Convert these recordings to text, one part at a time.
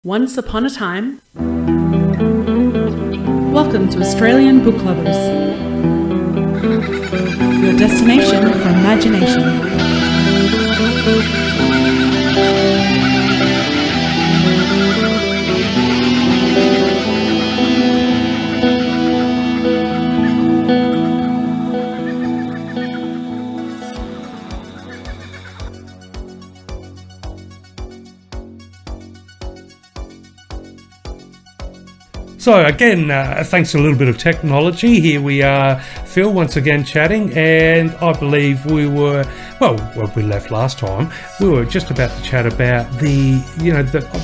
Once upon a time. Welcome to Australian Book Lovers, your destination for imagination. So again, thanks to a little bit of technology, here we are, Phil, once again chatting, and I believe we were, when we left last time, we were just about to chat about the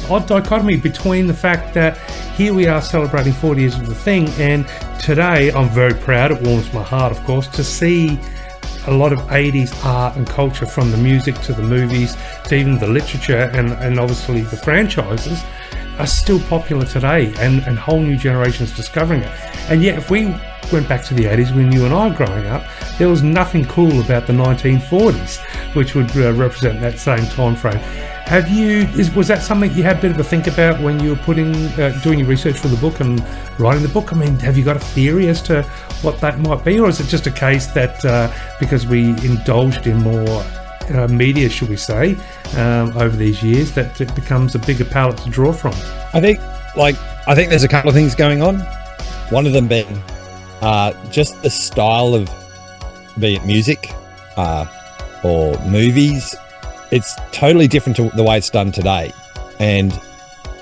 odd dichotomy between the fact that here we are celebrating 40 years of the thing, and today I'm very proud, it warms my heart, of course, to see a lot of 80s art and culture, from the music to the movies to even the literature and obviously the franchises, are still popular today, and whole new generations discovering it. And yet, if we went back to the 80s when you and I were growing up, there was nothing cool about the 1940s, which would represent that same time frame. Was that something you had a bit of a think about when you were doing your research for the book and writing the book? I mean, have you got a theory as to what that might be, or is it just a case that because we indulged in more media, should we say, over these years, that it becomes a bigger palette to draw from? I think there's a couple of things going on. One of them being just the style of, be it music or movies, it's totally different to the way it's done today. And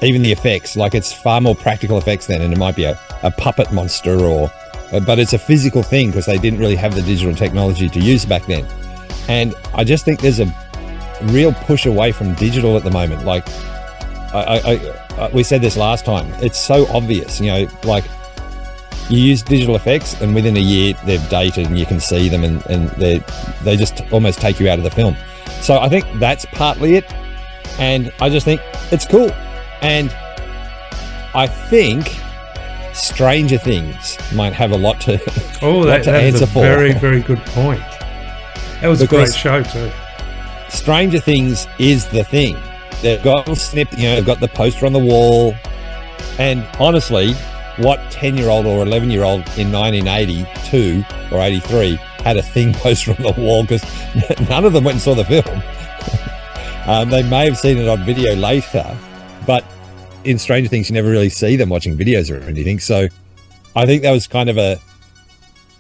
even the effects, like it's far more practical effects then, and it might be a puppet monster but it's a physical thing because they didn't really have the digital technology to use back then. And I just think there's a real push away from digital at the moment. Like we said this last time, it's so obvious, like you use digital effects and within a year they've dated and you can see them and they just almost take you out of the film. So I think that's partly it. And I just think it's cool. And I think Stranger Things might have a lot to that is a very, very good point. That was because a great show too. Stranger Things is the thing. They've got a snip, they've got the poster on the wall. And honestly, what 10-year-old or 11-year-old in 1982 or 83 had a thing poster on the wall? Because none of them went and saw the film. They may have seen it on video later, but in Stranger Things, you never really see them watching videos or anything. So I think that was kind of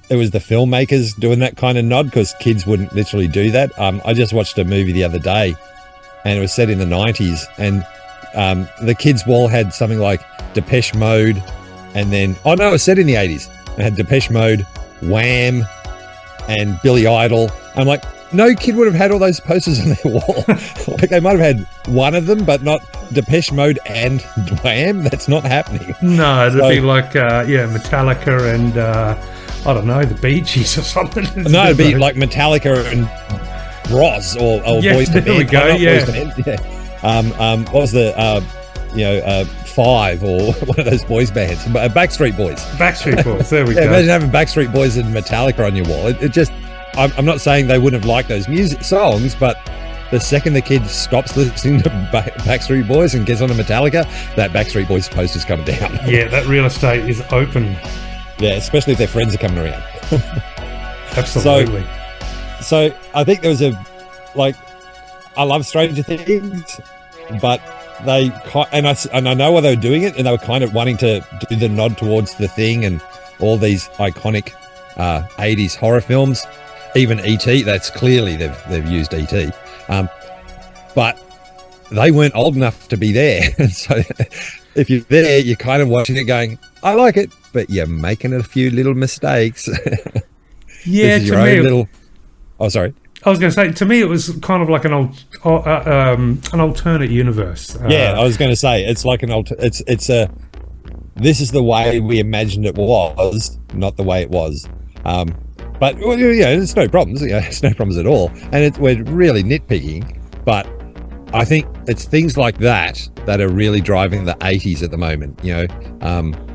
it was the filmmakers doing that kind of nod, because kids wouldn't literally do that. I just watched a movie the other day and it was set in the 90s, and the kids' wall had something like Depeche Mode, and then, it was set in the 80s. It had Depeche Mode, Wham, and Billy Idol. I'm like, no kid would have had all those posters on their wall. Like they might have had one of them, but not Depeche Mode and Wham. That's not happening. No, it'd be like, Metallica and... I don't know, the Bee Gees or something. No, it'd be like Metallica and Roz or Boys to Men. There we go, yeah. What was the, Five or one of those boys bands? Backstreet Boys. Backstreet Boys, there we go. Imagine having Backstreet Boys and Metallica on your wall. It just, I'm not saying they wouldn't have liked those music songs, but the second the kid stops listening to Backstreet Boys and gets on a Metallica, that Backstreet Boys poster's coming down. Yeah, that real estate is open. Yeah, especially if their friends are coming around. Absolutely. So I think there was I love Stranger Things, but I know why they were doing it, and they were kind of wanting to do the nod towards The Thing and all these iconic 80s horror films. Even E.T., that's clearly they've used E.T. But they weren't old enough to be there. So if you're there, you're kind of watching it going, I like it, but you're making a few little mistakes. Yeah, sorry. I was going to say, to me, it was kind of like an alternate universe. Yeah, I was going to say, it's like this is the way we imagined it was, not the way it was. But it's no problems. It's no problems at all. And we're really nitpicking, but I think it's things like that are really driving the 80s at the moment.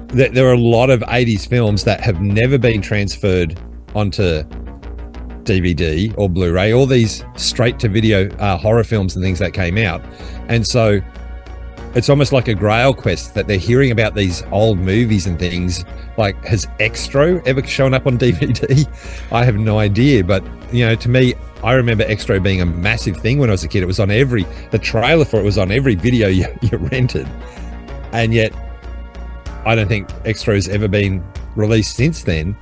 There are a lot of 80s films that have never been transferred onto DVD or Blu-ray, all these straight to video horror films and things that came out. And so it's almost like a grail quest that they're hearing about these old movies and things. Like, has Extro ever shown up on DVD? I have no idea, but to me, I remember Extro being a massive thing when I was a kid. It was on the trailer for it was on every video you rented, and yet I don't think Extro's ever been released since then.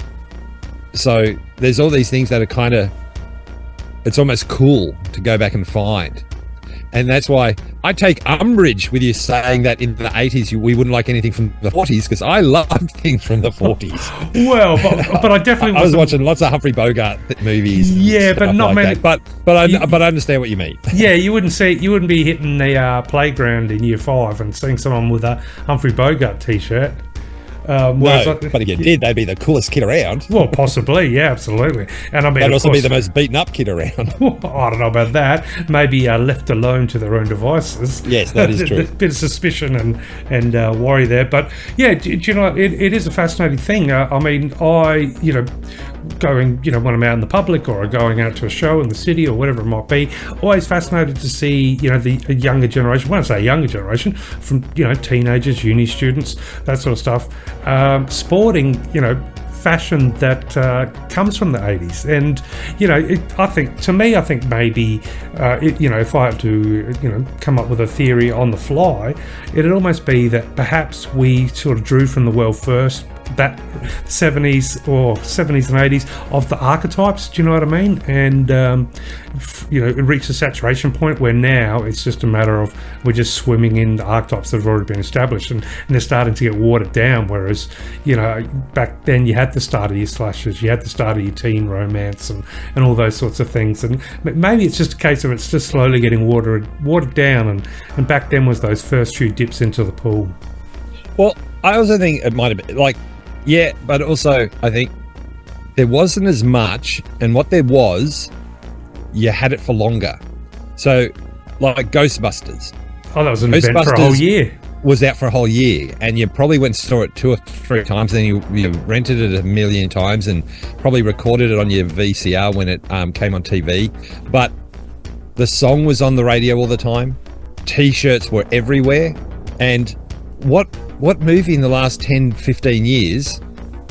So there's all these things that are kind of, it's almost cool to go back and find. And that's why I take umbrage with you saying that in the 80s we wouldn't like anything from the 40s, because I loved things from the 40s. Well, but I definitely I was watching lots of Humphrey Bogart movies. Yeah, but not like many. That. But I understand what you mean. Yeah, you wouldn't be hitting the playground in year 5 and seeing someone with a Humphrey Bogart T-shirt. No, but if you did, they'd be the coolest kid around. Well, possibly, yeah, absolutely. And I mean, they'd also be the most beaten up kid around. I don't know about that. Maybe left alone to their own devices. Yes, that is true. A bit of suspicion and worry there. But yeah, do you know, it is a fascinating thing. I mean, going, when I'm out in the public or going out to a show in the city or whatever it might be, always fascinated to see, the younger generation. When I say younger generation, from, teenagers, uni students, that sort of stuff, sporting, fashion that comes from the 80s. And, I think maybe, if I had to, come up with a theory on the fly, it'd almost be that perhaps we sort of drew from the world first, that 70s and 80s of the archetypes, do you know what I mean? And it reached a saturation point where now it's just a matter of we're just swimming in the archetypes that have already been established, and they're starting to get watered down, whereas back then you had the start of your slashes, you had the start of your teen romance and all those sorts of things, and maybe it's just a case of it's just slowly getting watered down, and back then was those first few dips into the pool. Well, I also think it might have been like, yeah, but also I think there wasn't as much, and what there was, you had it for longer. So, like Ghostbusters. Oh, that was an event for a whole year. Was out for a whole year, and you probably went and saw it 2 or 3 times, and you rented it a million times, and probably recorded it on your VCR when it came on TV. But the song was on the radio all the time. T-shirts were everywhere, and what movie in the last 10, 15 years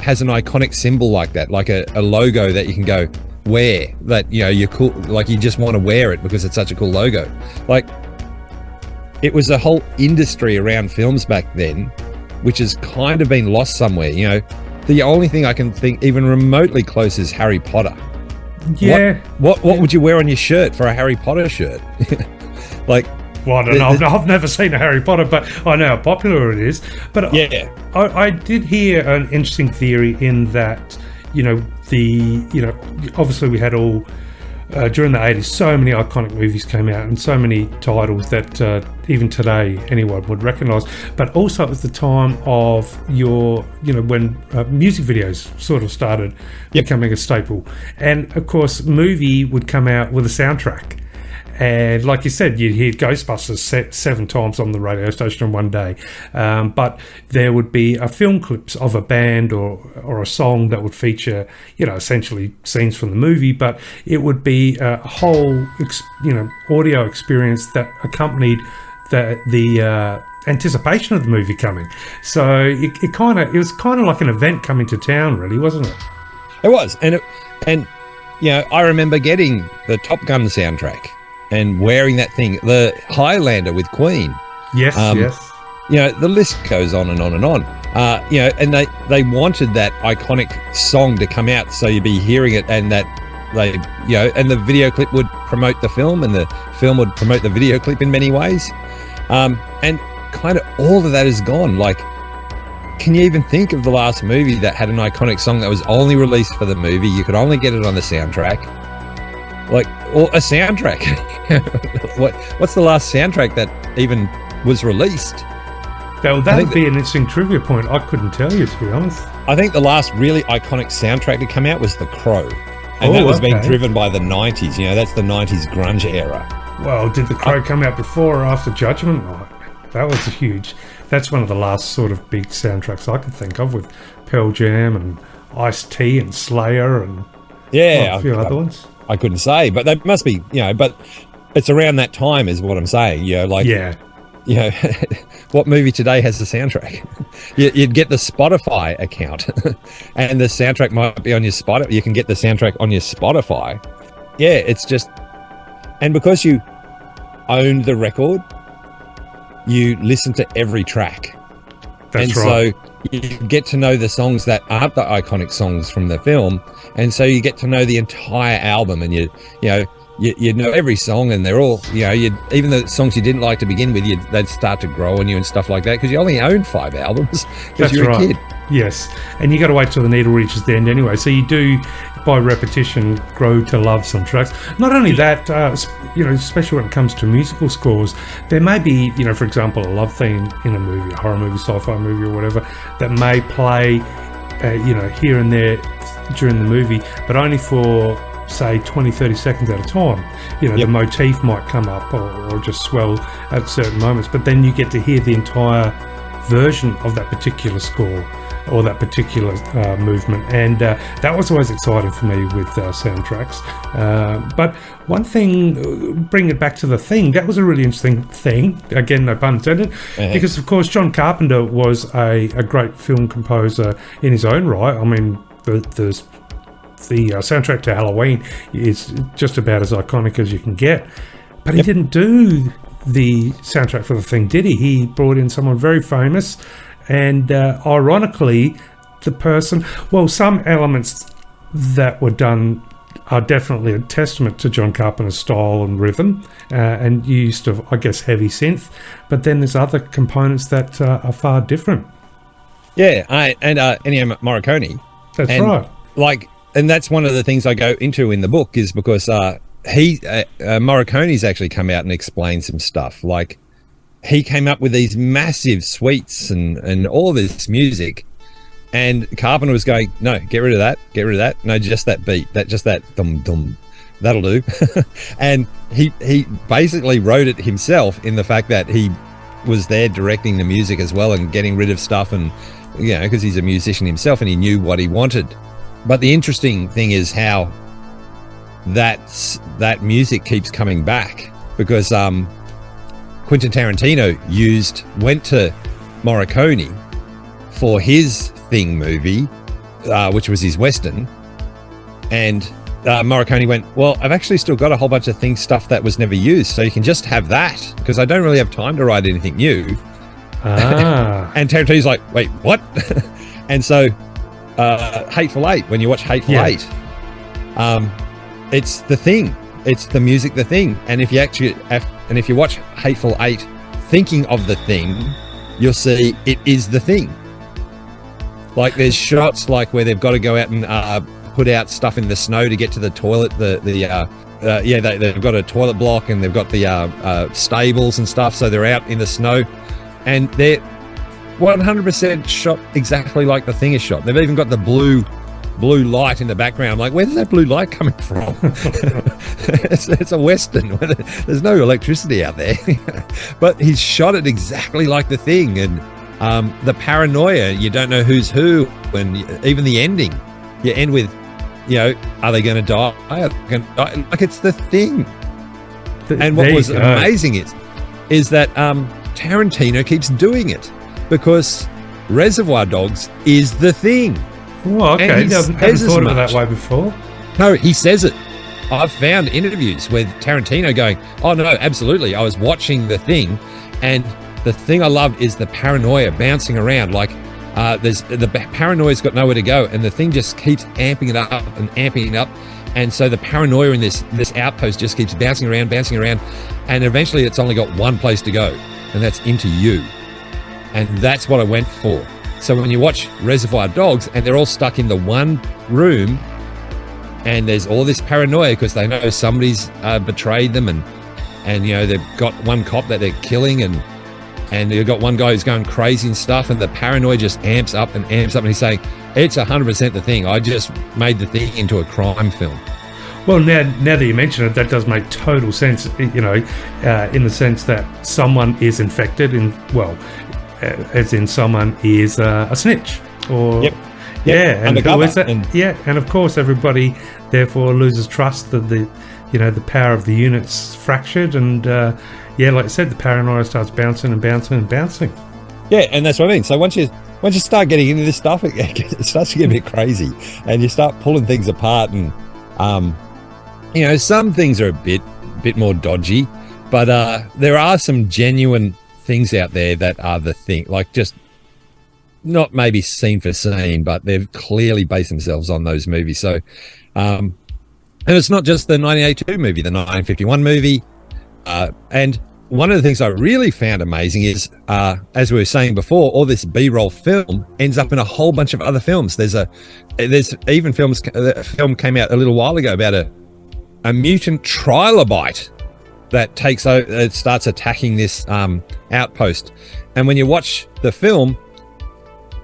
has an iconic symbol like that, like a logo that you can go wear, that, you're cool, like you just want to wear it because it's such a cool logo. Like, it was a whole industry around films back then, which has kind of been lost somewhere. The only thing I can think even remotely close is Harry Potter. Yeah. What would you wear on your shirt for a Harry Potter shirt? Like, well, I don't know. I've never seen a Harry Potter, but I know how popular it is. But yeah, I did hear an interesting theory in that, obviously we had all, during the 80s, so many iconic movies came out and so many titles that even today anyone would recognise. But also it was the time of when music videos sort of started becoming a staple. And of course, movie would come out with a soundtrack. And like you said, you'd hear Ghostbusters 7 times on the radio station in one day. But there would be film clips of a band or a song that would feature, essentially scenes from the movie. But it would be a whole, audio experience that accompanied the anticipation of the movie coming. So it was kind of like an event coming to town, really, wasn't it? It was, and I remember getting the Top Gun soundtrack and wearing that thing, the Highlander with Queen. Yes, yes. The list goes on and on and on. And they wanted that iconic song to come out, so you'd be hearing it, and that they, and the video clip would promote the film, and the film would promote the video clip in many ways. And kind of all of that is gone. Like, can you even think of the last movie that had an iconic song that was only released for the movie? You could only get it on the soundtrack. Like, or a soundtrack. What's the last soundtrack that even was released? That would be an interesting trivia point. I couldn't tell you, to be honest. I think the last really iconic soundtrack to come out was The Crow. And that was being driven by the 90s. That's the 90s grunge era. Well, did The Crow come out before or after Judgment Night? That was huge. That's one of the last sort of big soundtracks I could think of, with Pearl Jam and Ice-T and Slayer and a few other ones. I couldn't say, but they must be, but it's around that time is what I'm saying. you know, what movie today has the soundtrack? You'd get the Spotify account, and the soundtrack might be on your Spotify. You can get the soundtrack on your Spotify. Yeah, it's just, and because you owned the record, you listen to every track. That's and right. So you get to know the songs that aren't the iconic songs from the film, and so you get to know the entire album, and you know every song, and they're all, you know, even the songs you didn't like to begin with, they'd start to grow on you and stuff like that, because you only owned 5 albums because you're a kid. Yes, and you got to wait till the needle reaches the end anyway. So you do, by repetition, grow to love some tracks. Not only that, you know, especially when it comes to musical scores, there may be, you know, for example, a love theme in a movie, a horror movie, sci-fi movie, or whatever, that may play, you know, here and there during the movie, but only for, say, 20-30 seconds at a time. You know, the motif might come up or just swell at certain moments, but then you get to hear the entire version of that particular score or that particular movement, and that was always exciting for me with soundtracks. But one thing, bring it back to The Thing, that was a really interesting thing, again, no pun intended, because of course John Carpenter was a great film composer in his own right. I mean, the soundtrack to Halloween is just about as iconic as you can get, but he didn't do the soundtrack for The Thing, did he? He brought in someone very famous, and ironically, the person, well, some elements that were done are definitely a testament to John Carpenter's style and rhythm, and used of, I guess, heavy synth, but then there's other components that are far different. Yeah, and Ennio Morricone. That's right. Like, and that's one of the things I go into in the book, is because Morricone's actually come out and explained some stuff. Like, he came up with these massive suites and all this music, and Carpenter was going, no, get rid of that, no, just that beat, just that dum dum, that'll do. And he basically wrote it himself, in the fact that he was there directing the music as well and getting rid of stuff, and, you know, because he's a musician himself and he knew what he wanted. But the interesting thing is how that music keeps coming back, because Quentin Tarantino went to Morricone for his Thing movie, which was his Western, and Morricone went, well, I've actually still got a whole bunch of Thing stuff that was never used, so you can just have that, because I don't really have time to write anything new. And Tarantino's like, wait, what? And so Hateful Eight, when you watch Hateful Eight, it's The Thing, it's the music The Thing, and if you watch Hateful Eight thinking of The Thing, you'll see it is The Thing. Like, there's shots like where they've got to go out and put out stuff in the snow to get to the toilet, they've got a toilet block, and they've got the stables and stuff, so they're out in the snow, and they're 100% shot exactly like The Thing is shot. They've even got the blue light in the background. I'm like, where's that blue light coming from? it's a Western. There's no electricity out there. But he's shot it exactly like The Thing, and the paranoia, you don't know who's who, and even the ending, you end with, you know, are they going to die? Are they going to die? Like, it's The Thing. And what was amazing is that Tarantino keeps doing it, because Reservoir Dogs is The Thing. Oh, okay. I haven't thought of it that way before. No, he says it. I've found interviews with Tarantino going, oh no, absolutely, I was watching The Thing, and the thing I love is the paranoia bouncing around. Like, the paranoia's got nowhere to go, and The Thing just keeps amping it up and amping it up, and so the paranoia in this outpost just keeps bouncing around, and eventually it's only got one place to go, and that's into you. And that's what I went for. So when you watch Reservoir Dogs and they're all stuck in the one room, and there's all this paranoia because they know somebody's betrayed them, and you know, they've got one cop that they're killing, and you've got one guy who's going crazy and stuff, and the paranoia just amps up, and he's saying, it's 100% The Thing. I just made The Thing into a crime film. Well, now that you mention it, that does make total sense, you know, in the sense that someone is infected, as in someone is a snitch, or and who is that? And of course everybody therefore loses trust that the power of the unit's fractured, and like I said, the paranoia starts bouncing and bouncing and bouncing. Yeah, and that's what I mean. So once you start getting into this stuff, it starts to get a bit crazy, and you start pulling things apart, and some things are a bit more dodgy, but there are some genuine things out there that are the thing, like just not maybe scene for scene, but they've clearly based themselves on those movies. So, and it's not just the 1982 movie, the 1951 movie. And one of the things I really found amazing is, as we were saying before, all this B-roll film ends up in a whole bunch of other films. There's even films. A film came out a little while ago about a mutant trilobite that takes over. It starts attacking this outpost, and when you watch the film,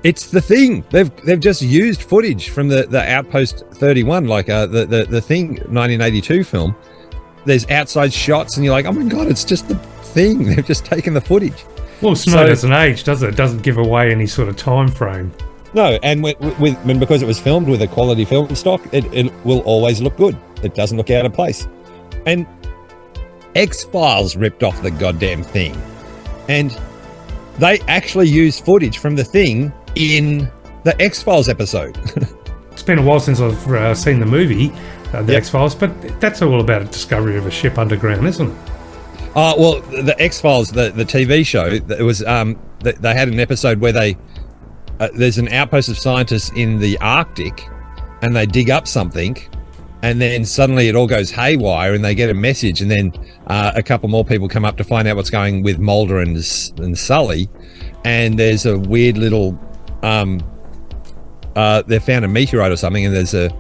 it's the Thing. They've just used footage from the Outpost 31, like the Thing 1982 film. There's outside shots, and you're like, oh my god, it's just the Thing. They've just taken the footage. Well, Snow doesn't age, does it? It doesn't give away any sort of time frame. No, and because it was filmed with a quality film stock, it will always look good. It doesn't look out of place. And X-Files ripped off the goddamn Thing, and they actually used footage from the Thing in the X-Files episode. It's been a while since I've seen the movie, the X-Files, but that's all about a discovery of a ship underground, isn't it? Well, the X-Files, the TV show, it was they had an episode where there's an outpost of scientists in the Arctic, and they dig up something, and then suddenly it all goes haywire, and they get a message, and then a couple more people come up to find out what's going with Mulder and Sully, and there's a weird little they found a meteorite or something, and there's a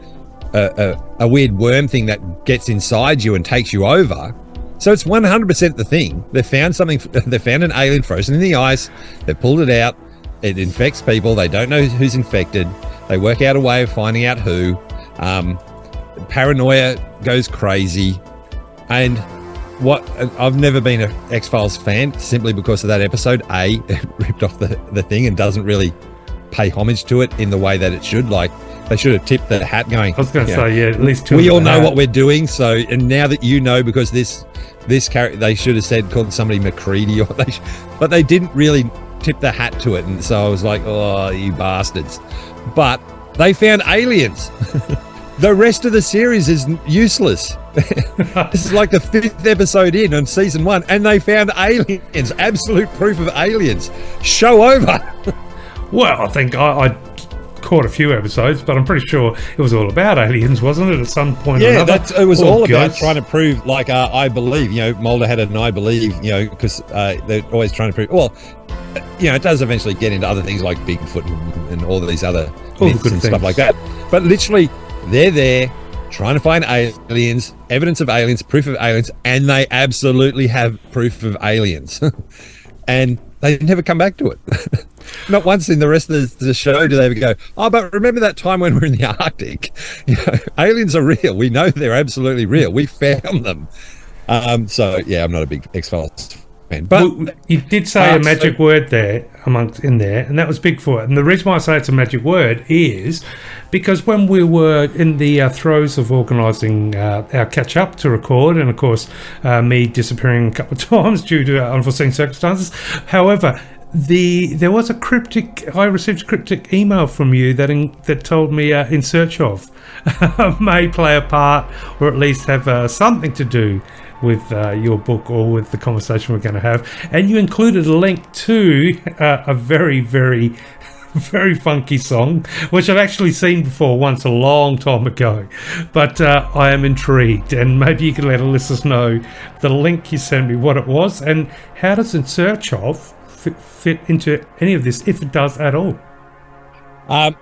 weird worm thing that gets inside you and takes you over. So it's 100% the Thing. They found something. They found an alien frozen in the ice. They pulled it out. It infects people. They don't know who's infected. They work out a way of finding out who. Paranoia goes crazy. And I've never been an X-Files fan simply because of that episode. It ripped off the Thing and doesn't really pay homage to it in the way that it should. Like, they should have tipped the hat going. I was going to say, at least two. We all know what we're doing. So, and now that you know, because this character, they should have called somebody McCready, but they didn't really tip the hat to it. And so I was like, oh, you bastards. But they found aliens. The rest of the series is useless. This is like the 5th episode in on season 1, and they found aliens. Absolute proof of aliens. Show over. Well, I think I caught a few episodes, but I'm pretty sure it was all about aliens, wasn't it, at some point or another? Yeah, it was all about trying to prove, like, I believe, Mulder had an I believe, because they're always trying to prove, well, it does eventually get into other things like Bigfoot and all these other myths and stuff like that. But literally, they're there trying to find aliens, evidence of aliens, proof of aliens, and they absolutely have proof of aliens. And they never come back to it. Not once in the rest of the show do they ever go, oh, but remember that time when we were in the Arctic? Aliens are real. We know they're absolutely real. We found them. So, yeah, I'm not a big X-Files fan. But you did say a magic word there, in there, and that was Bigfoot. And the reason why I say it's a magic word is because when we were in the throes of organising our catch-up to record, and, of course, me disappearing a couple of times due to unforeseen circumstances, however, there was I received a cryptic email from you that told me In Search Of may play a part, or at least have something to do with your book or with the conversation we're going to have, and you included a link to a very, very, very funky song, which I've actually seen before once a long time ago, but I am intrigued, and maybe you can let our listeners know the link you sent me, what it was, and how does In Search Of fit into any of this, if it does at all.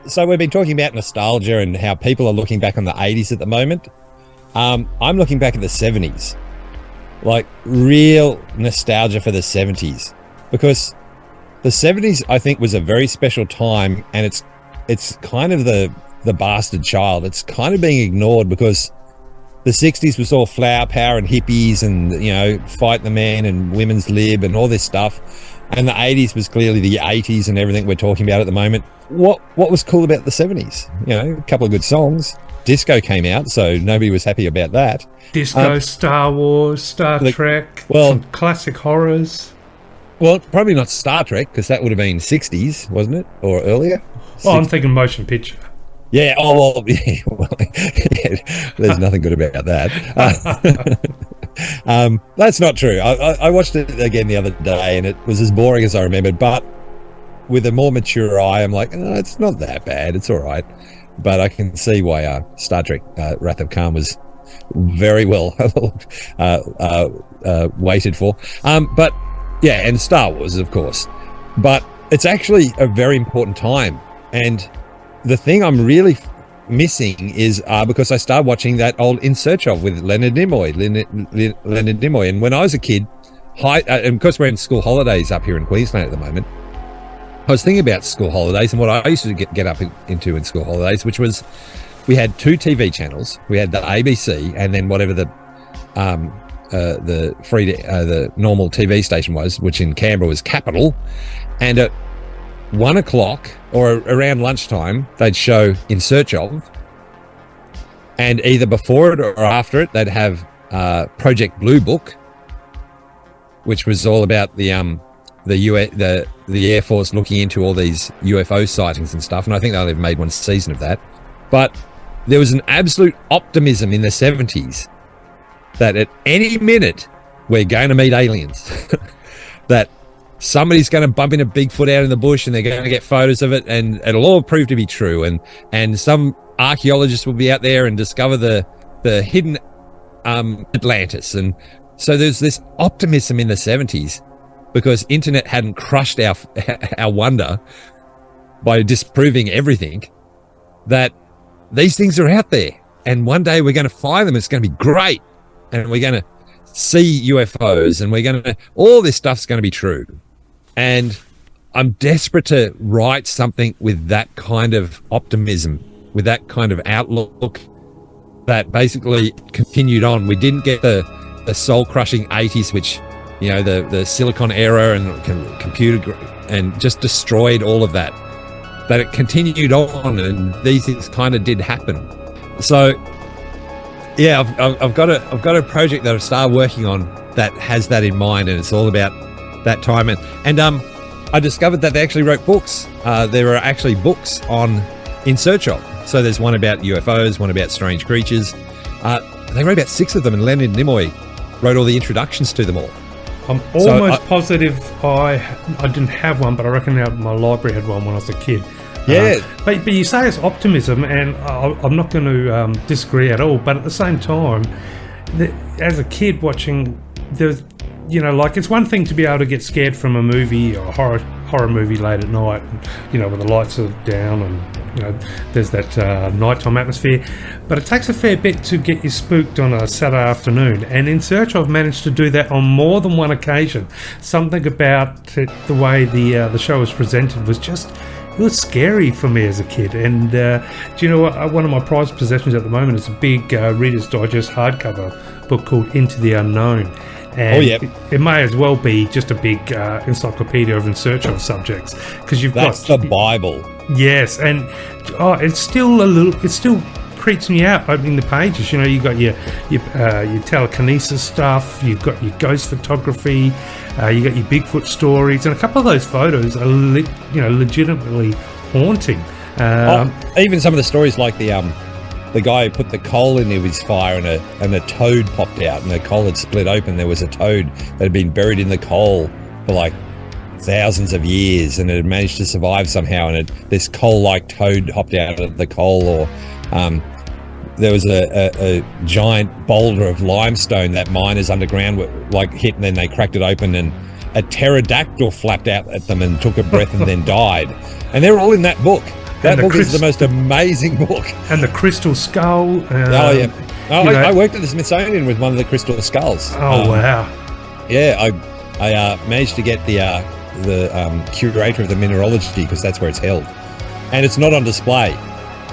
So we've been talking about nostalgia and how people are looking back on the 80s at the moment. I'm looking back at the 70s, like real nostalgia for the 70s, because the 70s I think was a very special time, and it's kind of the bastard child. It's kind of being ignored because the 60s was all flower power and hippies and fight the man and women's lib and all this stuff. And the 80s was clearly the 80s and everything we're talking about at the moment. What was cool about the 70s? A couple of good songs. Disco came out, so nobody was happy about that. Disco, Star Wars, Star Trek, some classic horrors. Well, probably not Star Trek, because that would have been 60s, wasn't it? Or earlier? Well, I'm thinking motion picture. Yeah, there's nothing good about that. That's not true. I watched it again the other day, and it was as boring as I remembered, but with a more mature eye, I'm like, oh, it's not that bad. It's all right. But I can see why Star Trek Wrath of Khan was very well waited for. But yeah, and Star Wars, of course. But it's actually a very important time. And the thing I'm really missing is because I started watching that old In Search Of with Leonard Nimoy. Leonard Nimoy. And when I was a kid, and because we're in school holidays up here in Queensland at the moment, I was thinking about school holidays and what I used to get up into in school holidays, which was we had 2 TV channels. We had the ABC and then whatever the normal TV station was, which in Canberra was Capital. And at 1 o'clock or around lunchtime, they'd show In Search Of, and either before it or after it, they'd have Project Blue Book, which was all about the Air Force looking into all these UFO sightings and stuff. And I think they only made 1 season of that. But there was an absolute optimism in the 70s that at any minute we're going to meet aliens, that somebody's going to bump into Bigfoot out in the bush and they're going to get photos of it, and it'll all prove to be true. And some archaeologists will be out there and discover the hidden Atlantis. And so there's this optimism in the 70s because internet hadn't crushed our wonder by disproving everything, that these things are out there. And one day we're going to find them. It's going to be great. And we're going to see UFOs and all this stuff's going to be true. And I'm desperate to write something with that kind of optimism, with that kind of outlook that basically continued on. We didn't get the soul-crushing 80s, which, you know, the silicon era and computer and just destroyed all of that. That it continued on, and these things kind of did happen. So, yeah, I've got a project that I've started working on that has that in mind, and it's all about that time. And I discovered that they actually wrote books. There are actually books on In Search Of. So there's one about UFOs, one about strange creatures. They wrote about 6 of them, and Leonard Nimoy wrote all the introductions to them all. I'm almost positive I didn't have one, but I reckon my library had one when I was a kid. Yeah. But you say it's optimism, and I'm not going to disagree at all. But at the same time, as a kid watching, there's, you know, like, it's one thing to be able to get scared from a movie or a horror movie late at night, you know, when the lights are down and, you know, there's that nighttime atmosphere. But it takes a fair bit to get you spooked on a Saturday afternoon. And In Search Of managed to do that on more than one occasion. Something about it, the way the show was presented was just... it was scary for me as a kid. And do you know what? One of my prized possessions at the moment is a big Reader's Digest hardcover book called Into the Unknown. And it may as well be just a big encyclopedia of In Search Of subjects, because that's the Bible. Yes, and it still creeps me out opening the pages. You know, you got your telekinesis stuff, you've got your ghost photography, you got your Bigfoot stories, and a couple of those photos are legitimately haunting. Even some of the stories, like the guy who put the coal in his fire and a toad popped out, and the coal had split open. There was a toad that had been buried in the coal for like thousands of years, and it had managed to survive somehow, and this coal-like toad hopped out of the coal. Or there was a giant boulder of limestone that miners underground hit, and then they cracked it open, and a pterodactyl flapped out at them and took a breath and then died. And they're all in that book. That book is the most amazing book. And the crystal skull. I worked at the Smithsonian with one of the crystal skulls. Oh, wow. Yeah, I managed to get the curator of the mineralogy, because that's where it's held. And it's not on display.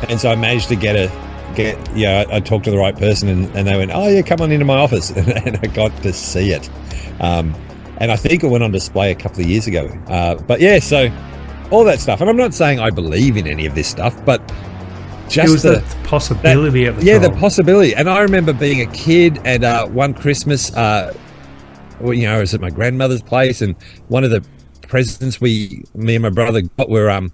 And so I managed to I talked to the right person, and they went, oh yeah, come on into my office. And I got to see it. And I think it went on display a couple of years ago. But yeah, so all that stuff. And I'm not saying I believe in any of this stuff, but It was the possibility at the time. Yeah, the possibility. And I remember being a kid, and one Christmas, I was at my grandmother's place, and one of the presents me and my brother got were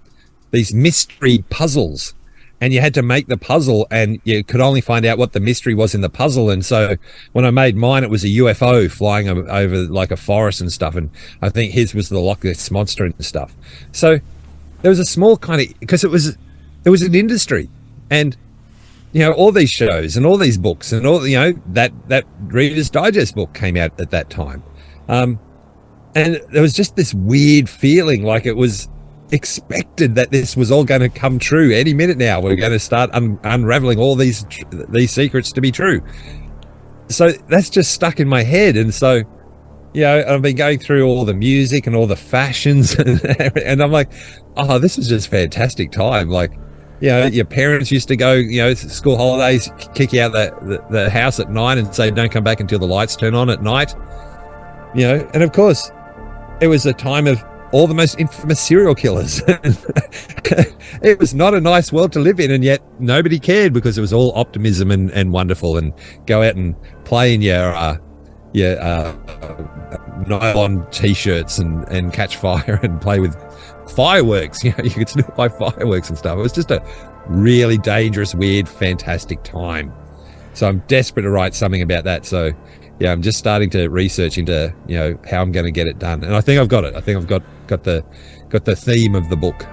these mystery puzzles. And you had to make the puzzle, and you could only find out what the mystery was in the puzzle. And so when I made mine, it was a UFO flying over like a forest and stuff. And I think his was the Loch Ness Monster and stuff. So there was a small kind of, because it was an industry. And, all these shows and all these books and all, that Reader's Digest book came out at that time. And there was just this weird feeling like it was expected that this was all going to come true any minute now. We're going to start unraveling all these secrets to be true. So that's just stuck in my head. And so, I've been going through all the music and all the fashions and I'm like, oh, this is just fantastic time. Like, your parents used to go, school holidays, kick you out the house at 9 and say, don't come back until the lights turn on at night. And of course, it was a time of all the most infamous serial killers. It was not a nice world to live in, and yet nobody cared because it was all optimism and wonderful, and go out and play in your nylon t-shirts and catch fire and play with fireworks. You could still buy fireworks and stuff. It was just a really dangerous, weird, fantastic time. So I'm desperate to write something about that. So yeah, I'm just starting to research into how I'm going to get it done, and I think I've got it. I think I've got the theme of the book.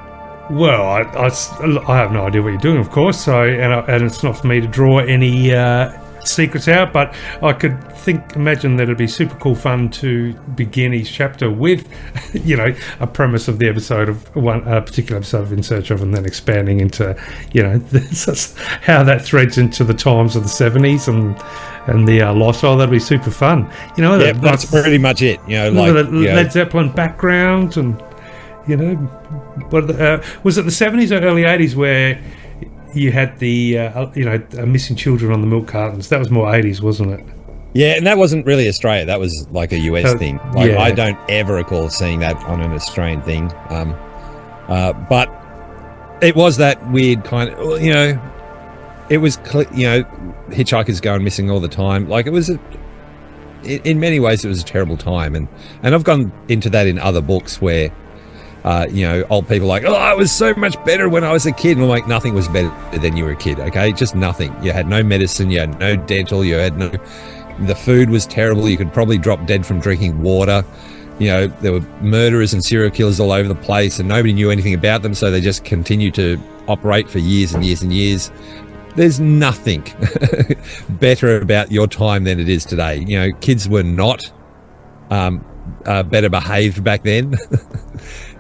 Well, I have no idea what you're doing, of course. So and it's not for me to draw any secrets out, but I could imagine that it'd be super cool fun to begin each chapter with, a premise of the episode of a particular episode of In Search of, and then expanding into, how that threads into the times of the 70s and the lifestyle. That'd be super fun. That's pretty much it. Led Zeppelin background, and was it the 70s or early 80s where you had the missing children on the milk cartons? That was more 80s, wasn't it? Yeah, and that wasn't really Australia. That was like a US thing. I don't ever recall seeing that on an Australian thing. But it was that weird kind of, it was, hitchhikers going missing all the time. Like, it was in many ways it was a terrible time. And I've gone into that in other books where, old people are like, oh, it was so much better when I was a kid. And I'm like, nothing was better than you were a kid, okay? Just nothing. You had no medicine, you had no dental, the food was terrible. You could probably drop dead from drinking water. There were murderers and serial killers all over the place, and nobody knew anything about them, so they just continued to operate for years and years and years. There's nothing better about your time than it is today. Kids were not better behaved back then.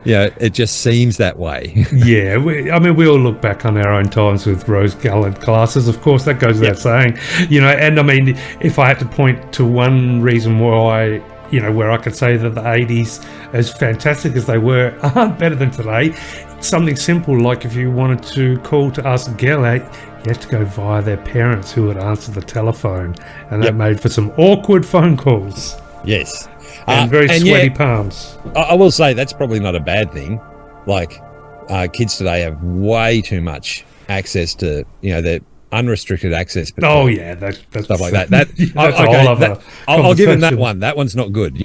It just seems that way. Yeah, we all look back on our own times with rose-coloured glasses. Of course, that goes without saying. And I mean, if I had to point to one reason why, where I could say that the 80s, as fantastic as they were, aren't better than today, something simple like if you wanted to call to ask a girl out, you had to go via their parents who would answer the telephone, and that made for some awkward phone calls. Yes. And very sweaty palms. I will say that's probably not a bad thing. Like, kids today have way too much access to, their unrestricted access. Oh yeah, that's stuff like that. I'll give him that one. That one's not good.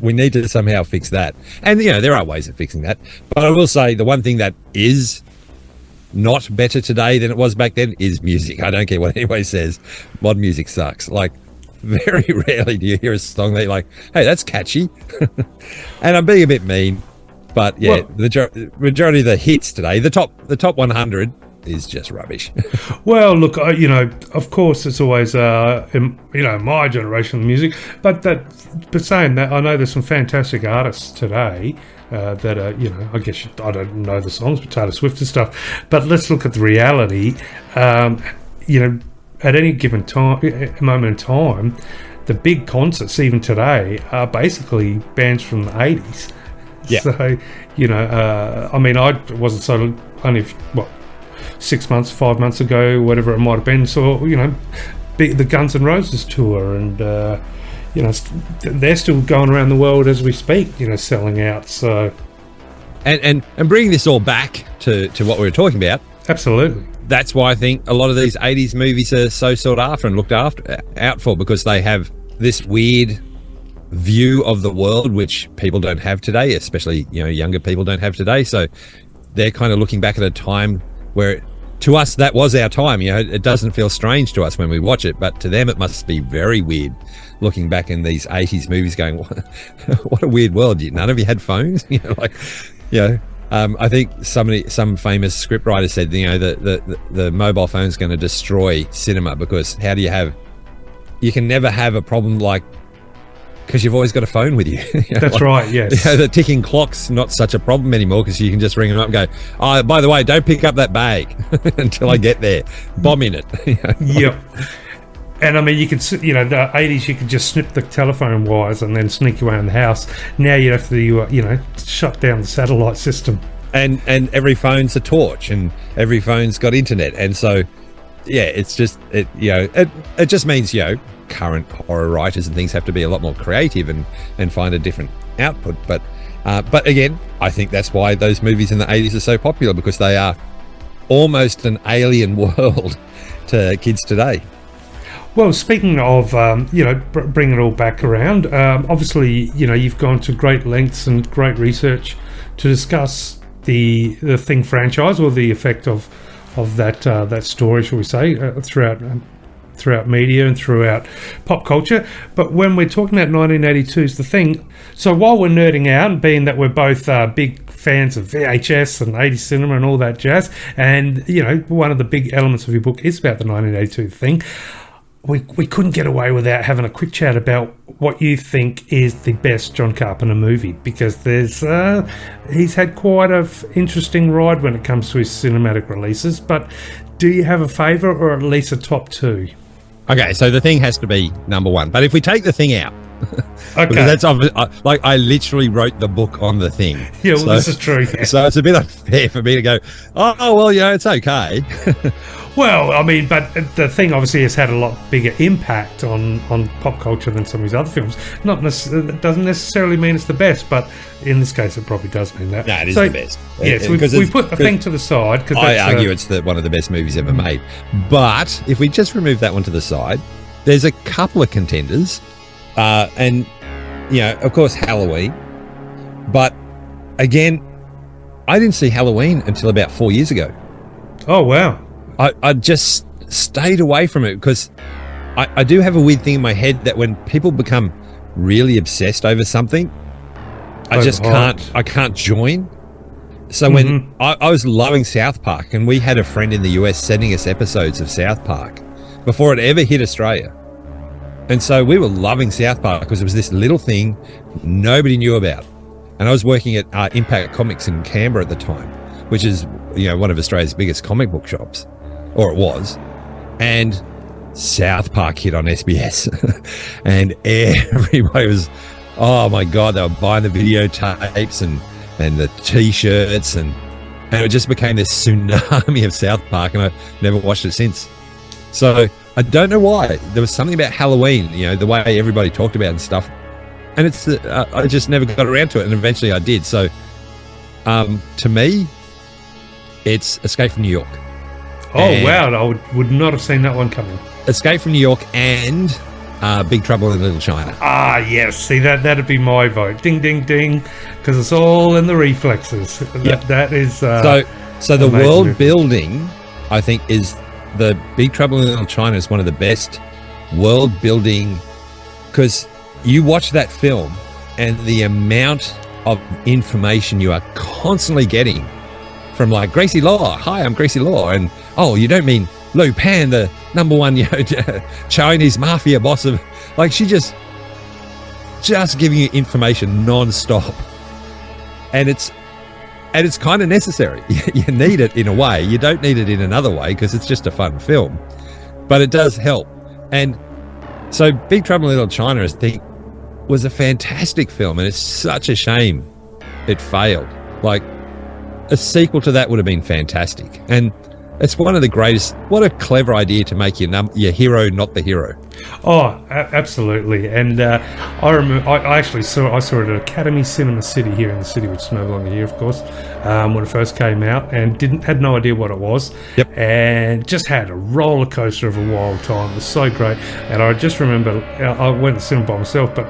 We need to somehow fix that. And there are ways of fixing that. But I will say the one thing that is not better today than it was back then is music. I don't care what anyone says. Modern music sucks. Like, very rarely do you hear a song that you're like, hey, that's catchy. And I'm being a bit mean, but yeah, the majority of the hits today, the top 100 is just rubbish. Well, look, of course, it's always my generation of music, but saying that, I know there's some fantastic artists today that are, I guess I don't know the songs, but Taylor Swift and stuff. But let's look at the reality. At any given moment in time, the big concerts, even today, are basically bands from the 80s. Yeah. So, I wasn't so only 6 months, 5 months ago, whatever it might have been. So, the Guns N' Roses tour, and they're still going around the world as we speak. Selling out. So, and bringing this all back to what we were talking about. Absolutely. that's why I think a lot of these 80s movies are so sought after and looked out for, because they have this weird view of the world which people don't have today, especially younger people don't have today. So they're kind of looking back at a time where, to us, that was our time. It doesn't feel strange to us when we watch it, but to them it must be very weird looking back in these 80s movies going, what a weird world. None of you had phones. I think some famous scriptwriter said, the mobile phone is going to destroy cinema, because you can never have a problem because you've always got a phone with you. That's right, yes. The ticking clock's not such a problem anymore, because you can just ring them up and go, oh, by the way, don't pick up that bag until I get there. Bomb in it. Yep. And I mean, you can, the 80s, you could just snip the telephone wires and then sneak around the house. Now you have to, shut down the satellite system. And every phone's a torch, and every phone's got internet. And so, yeah, it's just, it just means, current horror writers and things have to be a lot more creative and find a different output. But again, I think that's why those movies in the 80s are so popular, because they are almost an alien world to kids today. Well, speaking of, bring it all back around, obviously, you've gone to great lengths and great research to discuss the Thing franchise, or the effect of that story, shall we say, throughout media and throughout pop culture. But when we're talking about 1982's The Thing, so while we're nerding out, and being that we're both big fans of VHS and 80s cinema and all that jazz, and one of the big elements of your book is about the 1982 Thing, we couldn't get away without having a quick chat about what you think is the best John Carpenter movie, because he's had quite an interesting ride when it comes to his cinematic releases. But do you have a favourite, or at least a top two? Okay, so The Thing has to be number one. But if we take The Thing out, okay, because I literally wrote the book on The Thing. Yeah, well, this is true. Yeah. So it's a bit unfair for me to go, oh well, it's okay. Well, I mean, but The Thing obviously has had a lot bigger impact on pop culture than some of his other films. It doesn't necessarily mean it's the best, but in this case, it probably does mean that. No, it is the best. Yes, we put The Thing to the side, because I argue it's one of the best movies ever made. But if we just remove that one to the side, there's a couple of contenders, and of course, Halloween. But again, I didn't see Halloween until about 4 years ago. Oh wow. I just stayed away from it, because I do have a weird thing in my head that when people become really obsessed over something, I can't join. So when I was loving South Park, and we had a friend in the US sending us episodes of South Park before it ever hit Australia. And so we were loving South Park because it was this little thing nobody knew about. And I was working at Impact Comics in Canberra at the time, which is one of Australia's biggest comic book shops. Or it was. And South Park hit on SBS. And everybody was, oh my God, they were buying the videotapes and the T-shirts. And it just became this tsunami of South Park. And I've never watched it since. So I don't know why. There was something about Halloween, the way everybody talked about it and stuff. And it's I just never got around to it. And eventually I did. So to me, it's Escape from New York. Oh, wow. I would not have seen that one coming. Escape from New York and Big Trouble in Little China. Ah, yes. See, that'd be my vote. Ding, ding, ding. Because it's all in the reflexes. Yep. That is... So the world building, I think, is the Big Trouble in Little China is one of the best world building, because you watch that film and the amount of information you are constantly getting from Gracie Law. Hi, I'm Gracie Law. And, oh, you don't mean Lu Pan, the number one, Chinese mafia boss of... she just giving you information non-stop. And it's kind of necessary. You need it in a way. You don't need it in another way, because it's just a fun film. But it does help. And so Big Trouble in Little China, I think, was a fantastic film. And it's such a shame it failed. A sequel to that would have been fantastic. And it's one of the greatest... What a clever idea to make your hero not the hero. Oh, absolutely. And I remember I actually saw it at Academy Cinema City here in the city, which is no longer here, of course, when it first came out, and had no idea what it was. Yep. And just had a roller coaster of a wild time. It was so great. And I just remember, I went to the cinema by myself, but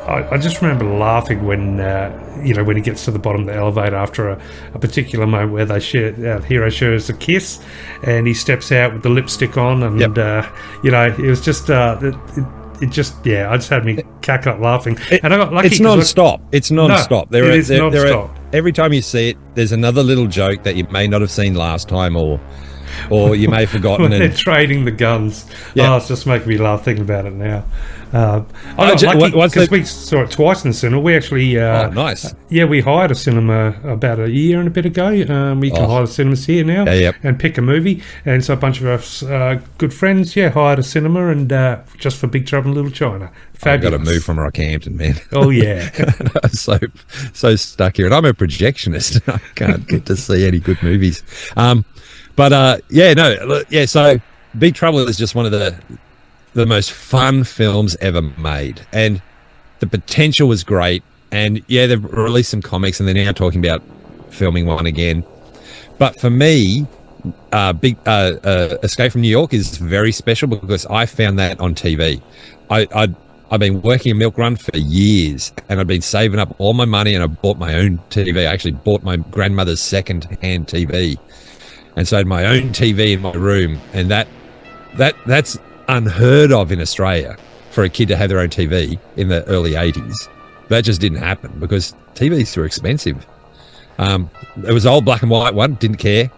I just remember laughing when when he gets to the bottom of the elevator after a particular moment where the hero shares a kiss, and he steps out with the lipstick on, and it was just it just had me cackle up laughing, and I got lucky. It's non-stop. It's non-stop. No, it is non-stop. Every time you see it, there's another little joke that you may not have seen last time, or you may have forgotten. They're trading the guns. Yeah. Oh, it's just making me laugh thinking about it now. I got lucky because we saw it twice in the cinema. We actually, nice. Yeah, we hired a cinema about a year and a bit ago. We can hire cinemas here now and pick a movie. And so a bunch of us good friends, hired a cinema, and just for Big Trouble in Little China. Fabulous. I've got to move from Rockhampton, man. Oh yeah, so stuck here, and I'm a projectionist. I can't get to see any good movies. So Big Trouble is just one of the most fun films ever made, and the potential was great. And they've released some comics, and they're now talking about filming one again. But for me, Escape from New York is very special because I found that on TV. I've been working a milk run for years, and I've been saving up all my money, and I bought my own TV. I actually bought my grandmother's second-hand TV, and so I had my own TV in my room, and that's unheard of in Australia for a kid to have their own TV in the early 80s. That just didn't happen because TVs were expensive. It was old black and white one, didn't care.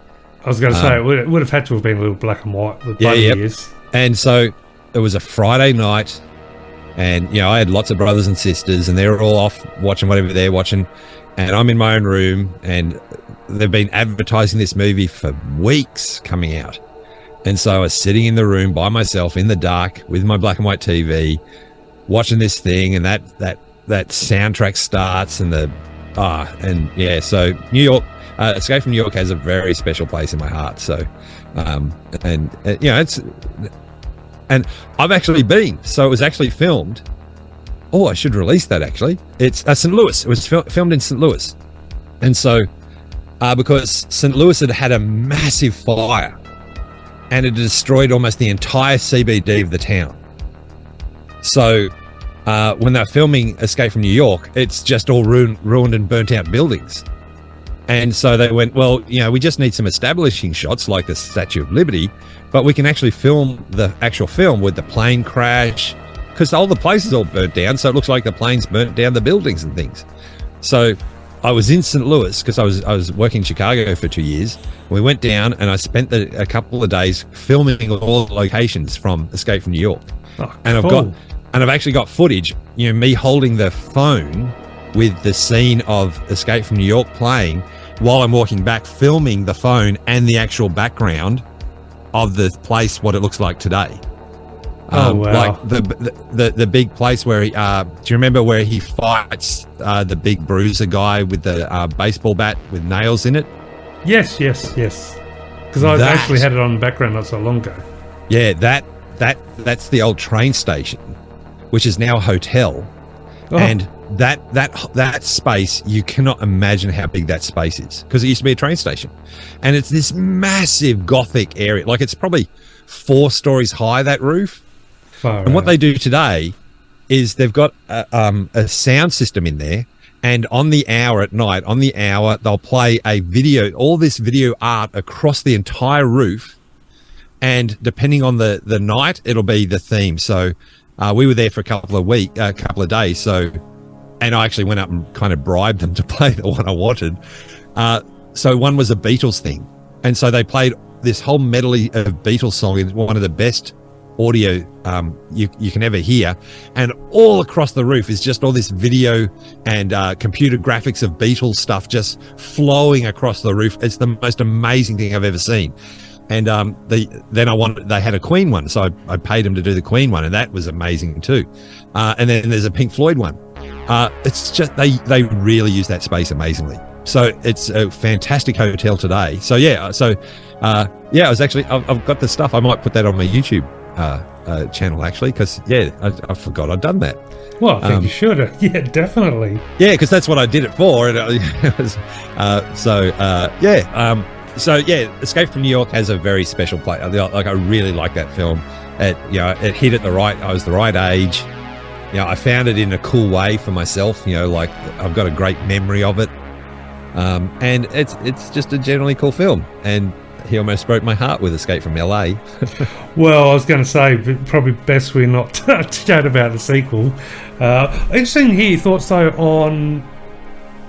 I was going to say, it would have had to have been a little black and white with bunny ears. And so it was a Friday night, and I had lots of brothers and sisters, and they were all off watching whatever they're watching, and I'm in my own room, and they've been advertising this movie for weeks coming out. And so I was sitting in the room by myself in the dark with my black and white TV, watching this thing, and that soundtrack starts, and so New York, Escape from New York has a very special place in my heart. So, and I've actually been. So it was actually filmed. Oh, I should release that actually. It's St. Louis. It was filmed in St. Louis, and so because St. Louis had a massive fire. And it destroyed almost the entire CBD of the town. So when they're filming Escape from New York, it's just all ruined and burnt out buildings. And so they went, well, we just need some establishing shots like the Statue of Liberty, but we can actually film the actual film with the plane crash, because all the places all burnt down, so it looks like the planes burnt down the buildings and things. So I was in St. Louis because I was working in Chicago for 2 years. We went down, and I spent a couple of days filming all the locations from Escape from New York. Oh, and cool. I've actually got footage, me holding the phone with the scene of Escape from New York playing while I'm walking back, filming the phone and the actual background of the place, what it looks like today. Oh wow! Like the big place where he, do you remember where he fights the big bruiser guy with the baseball bat with nails in it? Yes. Because I actually had it on the background not so long ago. Yeah, that's the old train station, which is now a hotel, and that space, you cannot imagine how big that space is because it used to be a train station, and it's this massive Gothic area. Like it's probably 4 stories high, that roof. And what they do today is they've got a sound system in there, and on the hour at night, they'll play all this video art across the entire roof, and depending on the night, it'll be the theme. So we were there for a couple of days. So, and I actually went up and kind of bribed them to play the one I wanted. So one was a Beatles thing, and so they played this whole medley of Beatles songs. It's one of the best audio you can ever hear, and all across the roof is just all this video and computer graphics of Beatles stuff just flowing across the roof. It's the most amazing thing I've ever seen. And they had a Queen one, so I paid them to do the Queen one, and that was amazing too. And then there's a Pink Floyd one. It's just they really use that space amazingly. So it's a fantastic hotel today. So I was actually, I've got the stuff. I might put that on my YouTube channel, actually, because, I forgot I'd done that. Well, I think you should have. Yeah, definitely. Yeah, because that's what I did it for. And it was, Escape from New York has a very special place. Like, I really like that film. It hit at I was the right age. I found it in a cool way for myself. Like, I've got a great memory of it. And it's just a generally cool film. And he almost broke my heart with Escape from LA. Well, I was going to say, but probably best we not chat about the sequel. Interesting to hear your thoughts, though, on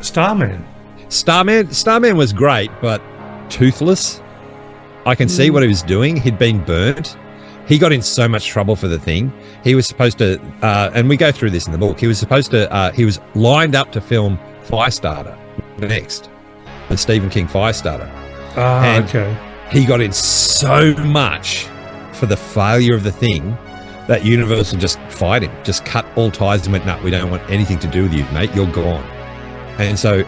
Starman. Starman was great, but toothless. I can see what he was doing. He'd been burnt. He got in so much trouble for the thing. He was supposed to, and we go through this in the book, he was lined up to film Firestarter next, the Stephen King Firestarter. Okay. He got in so much for the failure of the thing that Universal just fired him, just cut all ties and went, no, we don't want anything to do with you, mate. You're gone. And so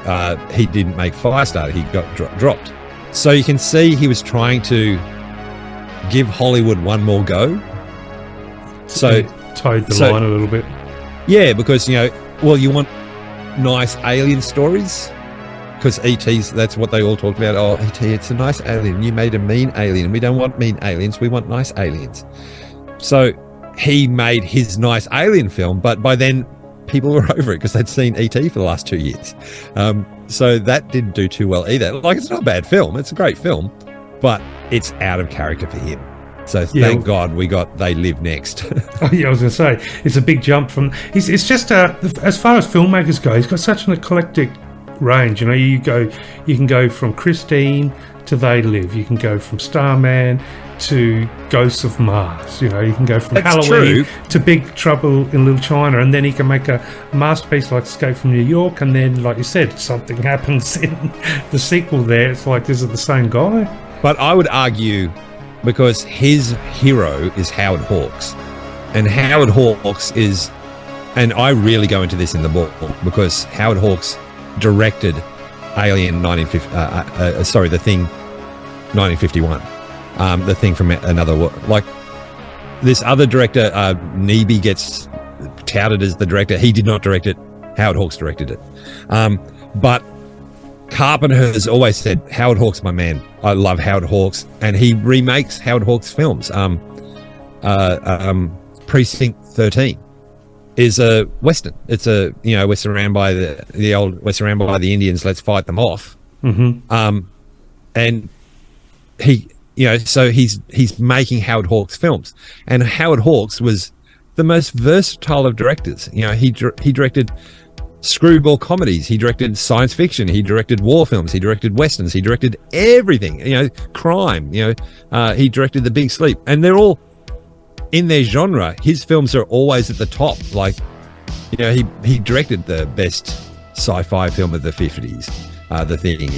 he didn't make Firestarter. He got dropped. So you can see he was trying to give Hollywood one more go. So towed the line a little bit. Yeah, because, you want nice alien stories. Because ET's, that's what they all talk about. Oh, ET, it's a nice alien. You made a mean alien. We don't want mean aliens. We want nice aliens. So he made his nice alien film, but by then people were over it because they'd seen ET for the last 2 years. So that didn't do too well either. Like, it's not a bad film. It's a great film, but it's out of character for him. So thank God we got They Live next. Oh, yeah, I was going to say, it's a big jump from... It's just, as far as filmmakers go, he's got such an eclectic range. You can go from Christine to They Live. You can go from Starman to Ghosts of Mars. You can go from Halloween to Big Trouble in Little China, and then he can make a masterpiece like Escape from New York, and then, like you said, something happens in the sequel there. It's like, is it the same guy? But I would argue, because his hero is Howard Hawks, and Howard Hawks is, and I really go into this in the book, because Howard Hawks directed Alien The Thing 1951, The Thing from Another World. Like, this other director, Neebe, gets touted as the director. He did not direct it. Howard Hawks directed it. But Carpenter has always said, Howard Hawks, my man. I love Howard Hawks, and he remakes Howard Hawks films. Precinct 13 is a Western. It's a, we're surrounded by we're surrounded by the Indians, let's fight them off. Mm-hmm. And he, so he's making Howard Hawks films. And Howard Hawks was the most versatile of directors. He directed screwball comedies, he directed science fiction, he directed war films, he directed westerns, he directed everything, crime, he directed The Big Sleep, and they're all in their genre. His films are always at the top. Like, he directed the best sci-fi film of the 50s, The Thing.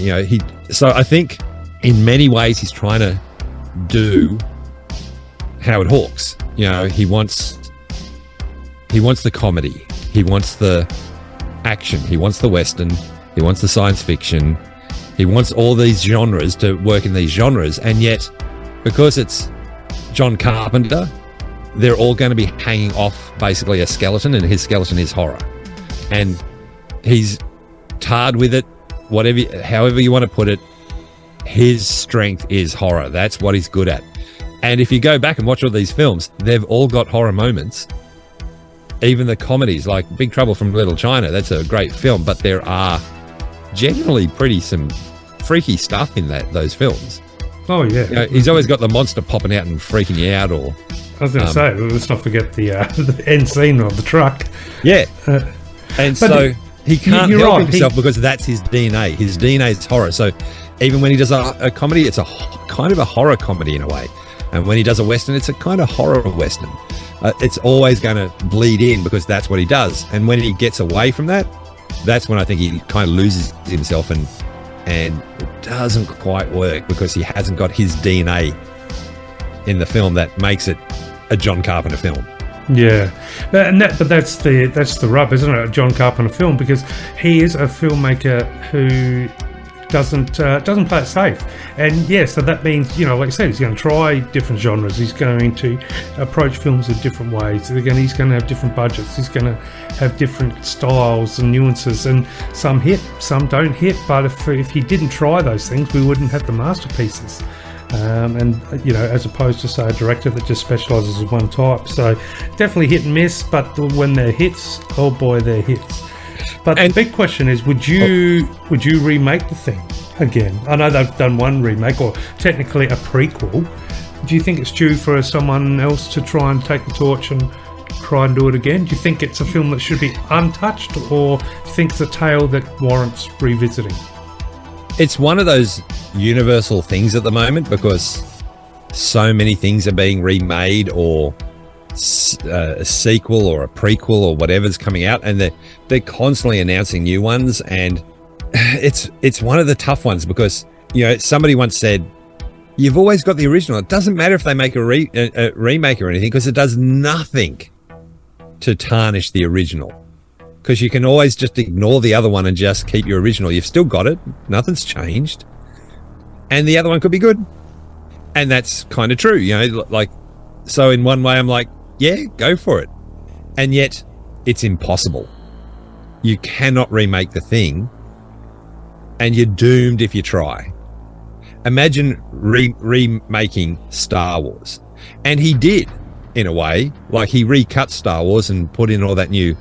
So I think in many ways he's trying to do Howard Hawks. He wants the comedy, he wants the action, he wants the western, he wants the science fiction, he wants all these genres to work in these genres, and yet because it's John Carpenter, they're all going to be hanging off basically a skeleton, and his skeleton is horror, and he's tarred with it. However you want to put it, his strength is horror. That's what he's good at. And if you go back and watch all these films, they've all got horror moments. Even the comedies, like Big Trouble from Little China, that's a great film, but there are generally some freaky stuff in those films. Oh, yeah. He's always got the monster popping out and freaking you out, or... I was going to say, let's not forget the end scene of the truck. Yeah. And so he can't help himself because that's his DNA. His DNA is horror. So even when he does a comedy, it's a kind of a horror comedy in a way. And when he does a western, it's a kind of horror western. It's always going to bleed in because that's what he does. And when he gets away from that, that's when I think he kind of loses himself and it doesn't quite work because he hasn't got his DNA in the film that makes it a John Carpenter film. Yeah, but that's the rub, isn't it? A John Carpenter film, because he is a filmmaker who doesn't play it safe. And yeah, so that means, you know, like I said, he's going to try different genres. He's going to approach films in different ways. He's going to have different budgets. He's going to have different styles and nuances, and some hit, some don't hit. But if he didn't try those things, we wouldn't have the masterpieces. And, you know, as opposed to, say, a director that just specialises in one type. So definitely hit and miss, but when they're hits, oh boy, they're hits. But the big question is, would you remake The Thing again? I know they've done one remake, or technically a prequel. Do you think it's due for someone else to try and take the torch and try and do it again? Do you think it's a film that should be untouched, or do you think it's a tale that warrants revisiting? It's one of those universal things at the moment, because so many things are being remade, or a sequel or a prequel or whatever's coming out, and they're constantly announcing new ones. And it's one of the tough ones, because, you know, somebody once said, you've always got the original. It doesn't matter if they make a remake or anything, because it does nothing to tarnish the original. Because you can always just ignore the other one and just keep your original. You've still got it. Nothing's changed. And the other one could be good. And that's kind of true, you know, like, so in one way I'm like, yeah, go for it. And yet it's impossible. You cannot remake The Thing, and you're doomed if you try. Imagine remaking Star Wars. And he did, in a way. Like, he recut Star Wars and put in all that new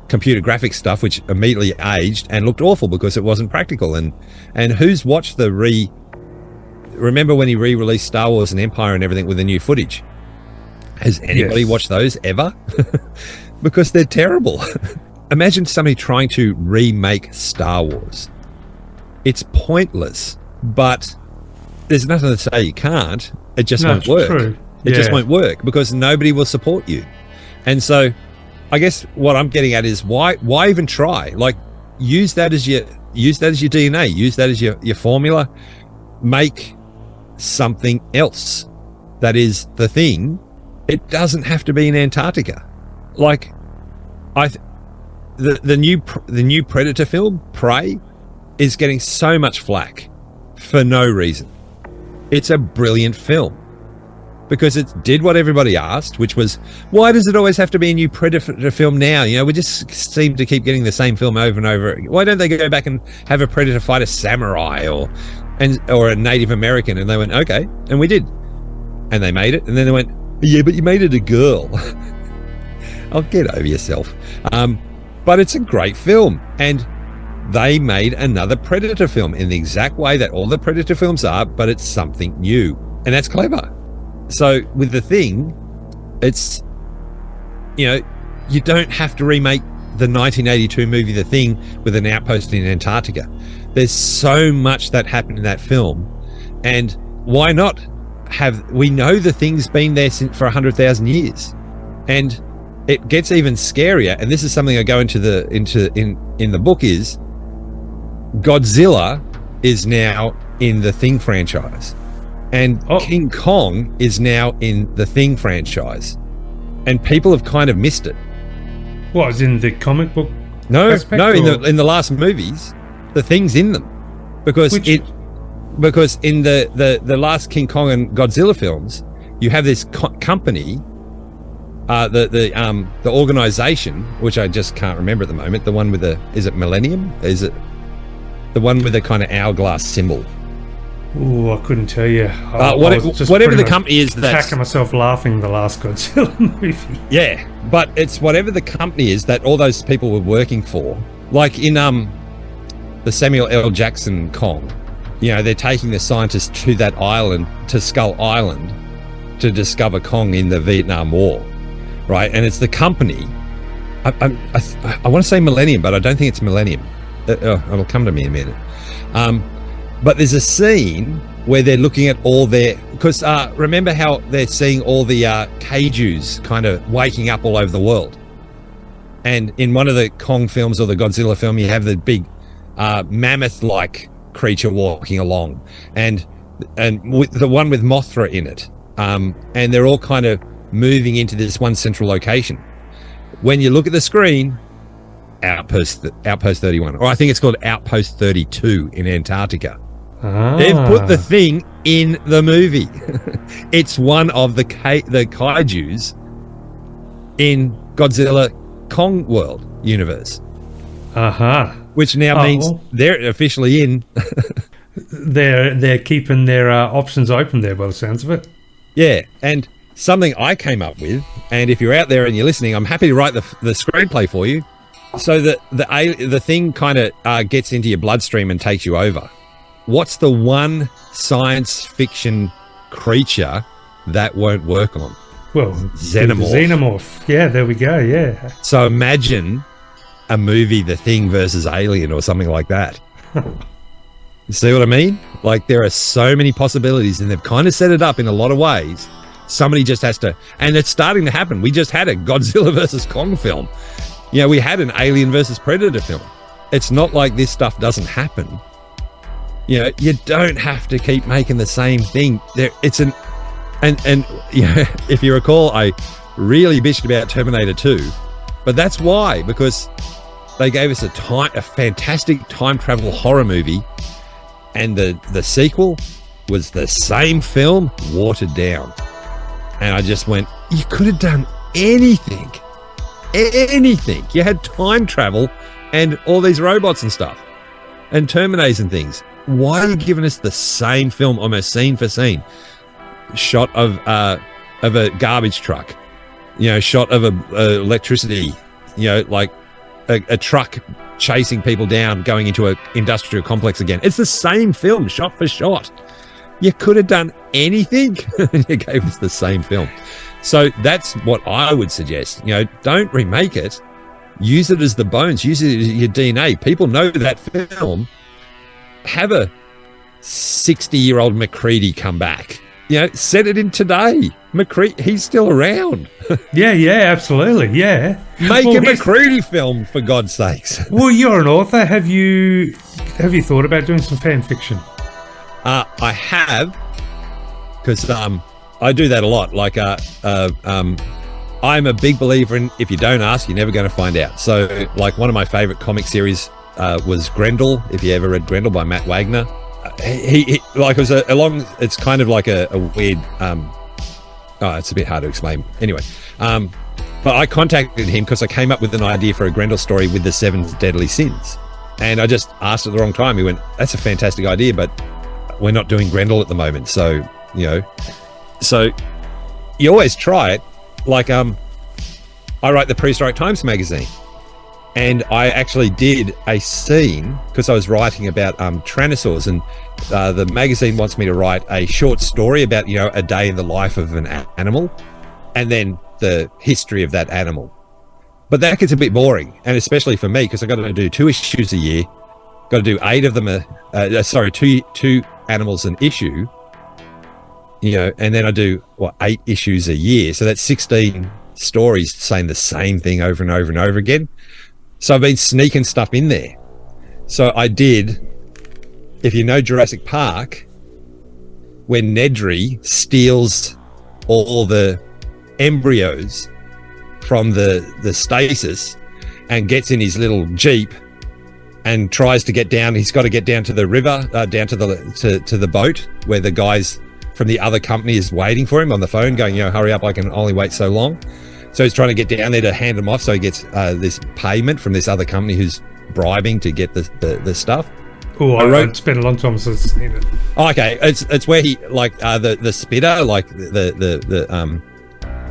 computer graphics stuff, which immediately aged and looked awful because it wasn't practical. And who's watched remember when he re-released Star Wars and Empire and everything with the new footage? Has anybody watched those ever? Because they're terrible. Imagine somebody trying to remake Star Wars. It's pointless, but there's nothing to say you can't. It just won't work. True. It just won't work, because nobody will support you. And so I guess what I'm getting at is, why even try? Like, use that as your DNA, use that as your formula. Make something else that is The Thing. It doesn't have to be in Antarctica. Like, the new Predator film, Prey, is getting so much flack for no reason. It's a brilliant film, because it did what everybody asked, which was, why does it always have to be a new Predator film now? You know, we just seem to keep getting the same film over and over. Why don't they go back and have a Predator fight a samurai or a Native American? And they went, okay. And we did. And they made it. And then they went, yeah, but you made it a girl. I'll get over yourself. But it's a great film. And they made another Predator film in the exact way that all the Predator films are, but it's something new. And that's clever. So with The Thing, it's, you know, you don't have to remake the 1982 movie The Thing with an outpost in Antarctica. There's so much that happened in that film, and why not we know The Thing's been there for 100,000 years, and it gets even scarier. And this is something I go into in the book, is Godzilla is now in the Thing franchise. And King Kong is now in the Thing franchise. And people have kind of missed it. What, is in the comic book? No, in the last movies, the Thing's in them. Because in the last King Kong and Godzilla films, you have this company, the organization, which I just can't remember at the moment, the one with is it Millennium? Is it the one with the kind of hourglass symbol? Oh, I couldn't tell you. Whatever the company is, that's attacking myself laughing the last Godzilla movie. Yeah, but it's whatever the company is that all those people were working for. Like in the Samuel L. Jackson Kong, you know, they're taking the scientists to that island, to Skull Island, to discover Kong in the Vietnam War, right? And it's the company. I want to say Millennium, but I don't think it's Millennium. It'll come to me in a minute. But there's a scene where they're looking at all because remember how they're seeing all the kaijus kind of waking up all over the world. And in one of the Kong films or the Godzilla film, you have the big mammoth-like creature walking along, and with the one with Mothra in it. And they're all kind of moving into this one central location. When you look at the screen, Outpost 31, or I think it's called Outpost 32 in Antarctica. Ah. They've put the thing in the movie. It's one of the kaijus in Godzilla Kong World universe. Which now means they're officially in. They're keeping their options open there by the sounds of it. Yeah, and something I came up with, and if you're out there and you're listening, I'm happy to write the screenplay for you, so that the thing kind of gets into your bloodstream and takes you over. What's the one science fiction creature that won't work on? Well, Xenomorph. Xenomorph. Yeah, there we go, yeah. So imagine a movie, The Thing versus Alien or something like that. See what I mean? Like, there are so many possibilities, and they've kind of set it up in a lot of ways. Somebody just has to, and it's starting to happen. We just had a Godzilla versus Kong film. You know, we had an Alien versus Predator film. It's not like this stuff doesn't happen. You know, you don't have to keep making the same thing. And you know, if you recall, I really bitched about Terminator 2, but that's why, because they gave us a fantastic time travel horror movie, and the sequel was the same film watered down. And I just went, you could have done anything. You had time travel and all these robots and stuff and Terminators and things. Why are you giving us the same film, almost scene for scene? Shot of a garbage truck, you know, shot of a electricity, you know, like a truck chasing people down, going into an industrial complex again. It's the same film, shot for shot. You could have done anything. You gave us the same film. So that's what I would suggest. You know, don't remake it. Use it as the bones. Use it as your DNA. People know that film. Have a 60-year-old McCready come back. You know, set it in today. McCready, he's still around. Yeah, absolutely, yeah. Make a McCready film, for God's sakes. Well, you're an author. Have you thought about doing some fan fiction? I have, because I do that a lot. Like, I'm a big believer in, if you don't ask, you're never going to find out. So, like, one of my favorite comic series was Grendel. If you ever read Grendel by Matt Wagner, he like, it was it's kind of like a weird. It's a bit hard to explain. Anyway, but I contacted him because I came up with an idea for a Grendel story with the 7 deadly sins, and I just asked at the wrong time. He went, "That's a fantastic idea, but we're not doing Grendel at the moment." So, you know, so you always try it. Like, I write the Prehistoric Times magazine, and I actually did a scene because I was writing about Tyrannosaurs, and the magazine wants me to write a short story about, you know, a day in the life of an animal, and then the history of that animal. But that gets a bit boring, and especially for me, because I've got to do 2 issues a year. Got to do 8 of them. Two animals an issue. You know, and then I do 8 issues a year, so that's 16 stories saying the same thing over and over and over again. So I've been sneaking stuff in there. So I did, if you know Jurassic Park, when Nedry steals all the embryos from the stasis and gets in his little Jeep and tries to get down. He's got to get down to the river, down to the boat where the guys from the other company is waiting for him on the phone, going, you know, hurry up, I can only wait so long. So he's trying to get down there to hand them off, so he gets this payment from this other company who's bribing to get the stuff. Oh, it's been a long time since I've seen it. Oh, okay, it's where he, like, the spitter, like the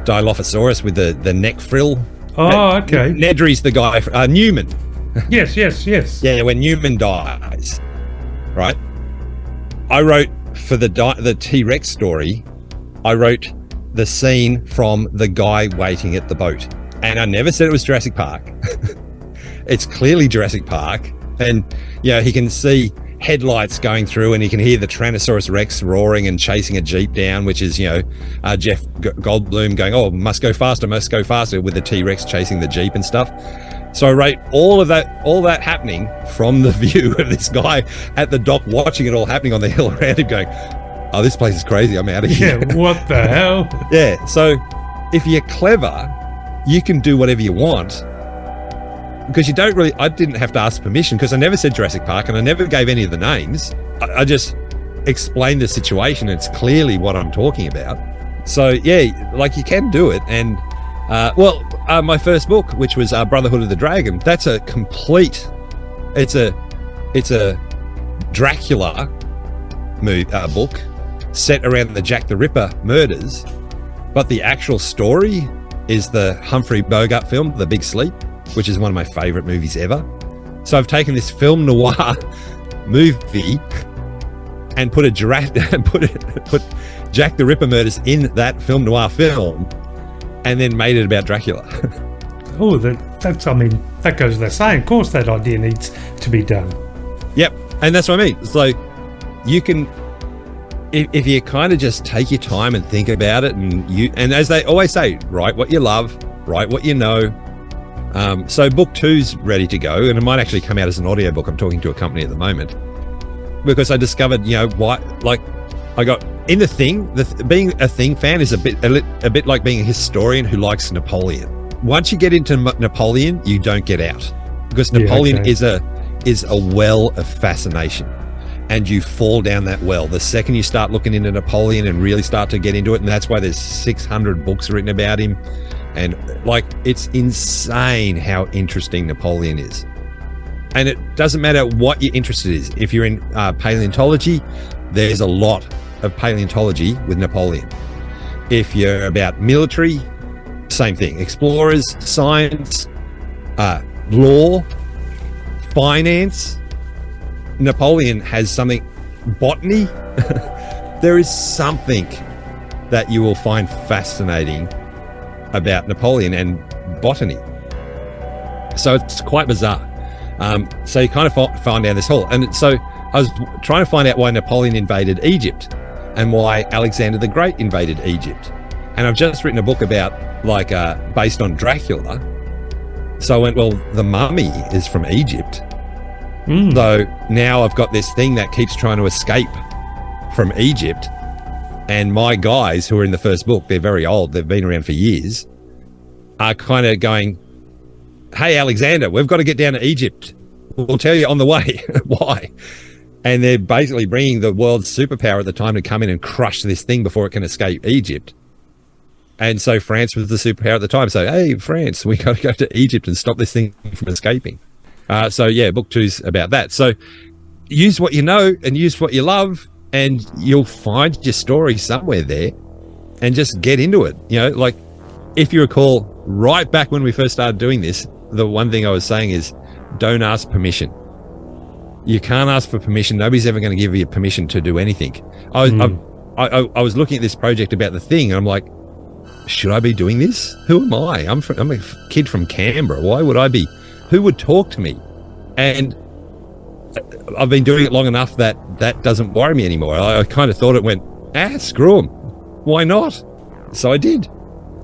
Dilophosaurus with the neck frill. Oh, okay. Nedry's the guy, Newman. Yes. Yeah, when Newman dies, right? I wrote for the T-Rex story, I wrote the scene from the guy waiting at the boat, and I never said it was Jurassic Park. It's clearly Jurassic Park, and you know, he can see headlights going through, and he can hear the Tyrannosaurus Rex roaring and chasing a Jeep down, which is, you know, Jeff Goldblum going, "Oh, must go faster," with the T-Rex chasing the Jeep and stuff. So I wrote all that happening from the view of this guy at the dock, watching it all happening on the hill around him, going, "Oh, this place is crazy. I'm out of here." Yeah, what the hell? Yeah. So if you're clever, you can do whatever you want, because you don't really, I didn't have to ask permission because I never said Jurassic Park and I never gave any of the names. I just explained the situation. It's clearly what I'm talking about. So yeah, like you can do it. And my first book, which was Brotherhood of the Dragon, that's a complete, it's a Dracula book set around the Jack the Ripper murders, but the actual story is the Humphrey Bogart film, The Big Sleep, which is one of my favorite movies ever. So I've taken this film noir movie and put Jack the Ripper murders in that film noir film, and then made it about Dracula. Oh, that goes without saying. Of course, that idea needs to be done. Yep, and that's what I mean. So you can, if you kind of just take your time and think about it, and as they always say, write what you love, write what you know. So book 2's ready to go, and it might actually come out as an audiobook. I'm talking to a company at the moment because I discovered, I got in the Thing. Being a Thing fan is a bit like being a historian who likes Napoleon. Once you get into Napoleon, you don't get out, because Napoleon is a well of fascination, and you fall down that well the second you start looking into Napoleon and really start to get into it. And that's why there's 600 books written about him, and it's insane how interesting Napoleon is. And it doesn't matter what your interest is. If you're in paleontology, there's a lot of paleontology with Napoleon. If you're about military, same thing. Explorers, science, law, finance. Napoleon has something. Botany. There is something that you will find fascinating about Napoleon and botany. So it's quite bizarre. So you kind of find out this whole, and so I was trying to find out why Napoleon invaded Egypt and why Alexander the Great invaded Egypt. And I've just written a book about, based on Dracula. So I went, well, the mummy is from Egypt. So now I've got this thing that keeps trying to escape from Egypt. And my guys who are in the first book, they're very old, they've been around for years, are kind of going, hey, Alexander, we've got to get down to Egypt. We'll tell you on the way. Why? And they're basically bringing the world's superpower at the time to come in and crush this thing before it can escape Egypt. And so France was the superpower at the time. So, hey, France, we got to go to Egypt and stop this thing from escaping. So, yeah, book 2's about that. So use what you know and use what you love, and you'll find your story somewhere there, and just get into it. If you recall, right back when we first started doing this, the one thing I was saying is don't ask permission. You can't ask for permission. Nobody's ever going to give you permission to do anything. I was looking at this project about the Thing, and I'm like, should I be doing this? Who am I? I'm a kid from Canberra. Why would I be? Who would talk to me? And I've been doing it long enough that doesn't worry me anymore. I kind of thought it went, screw them. Why not? So I did.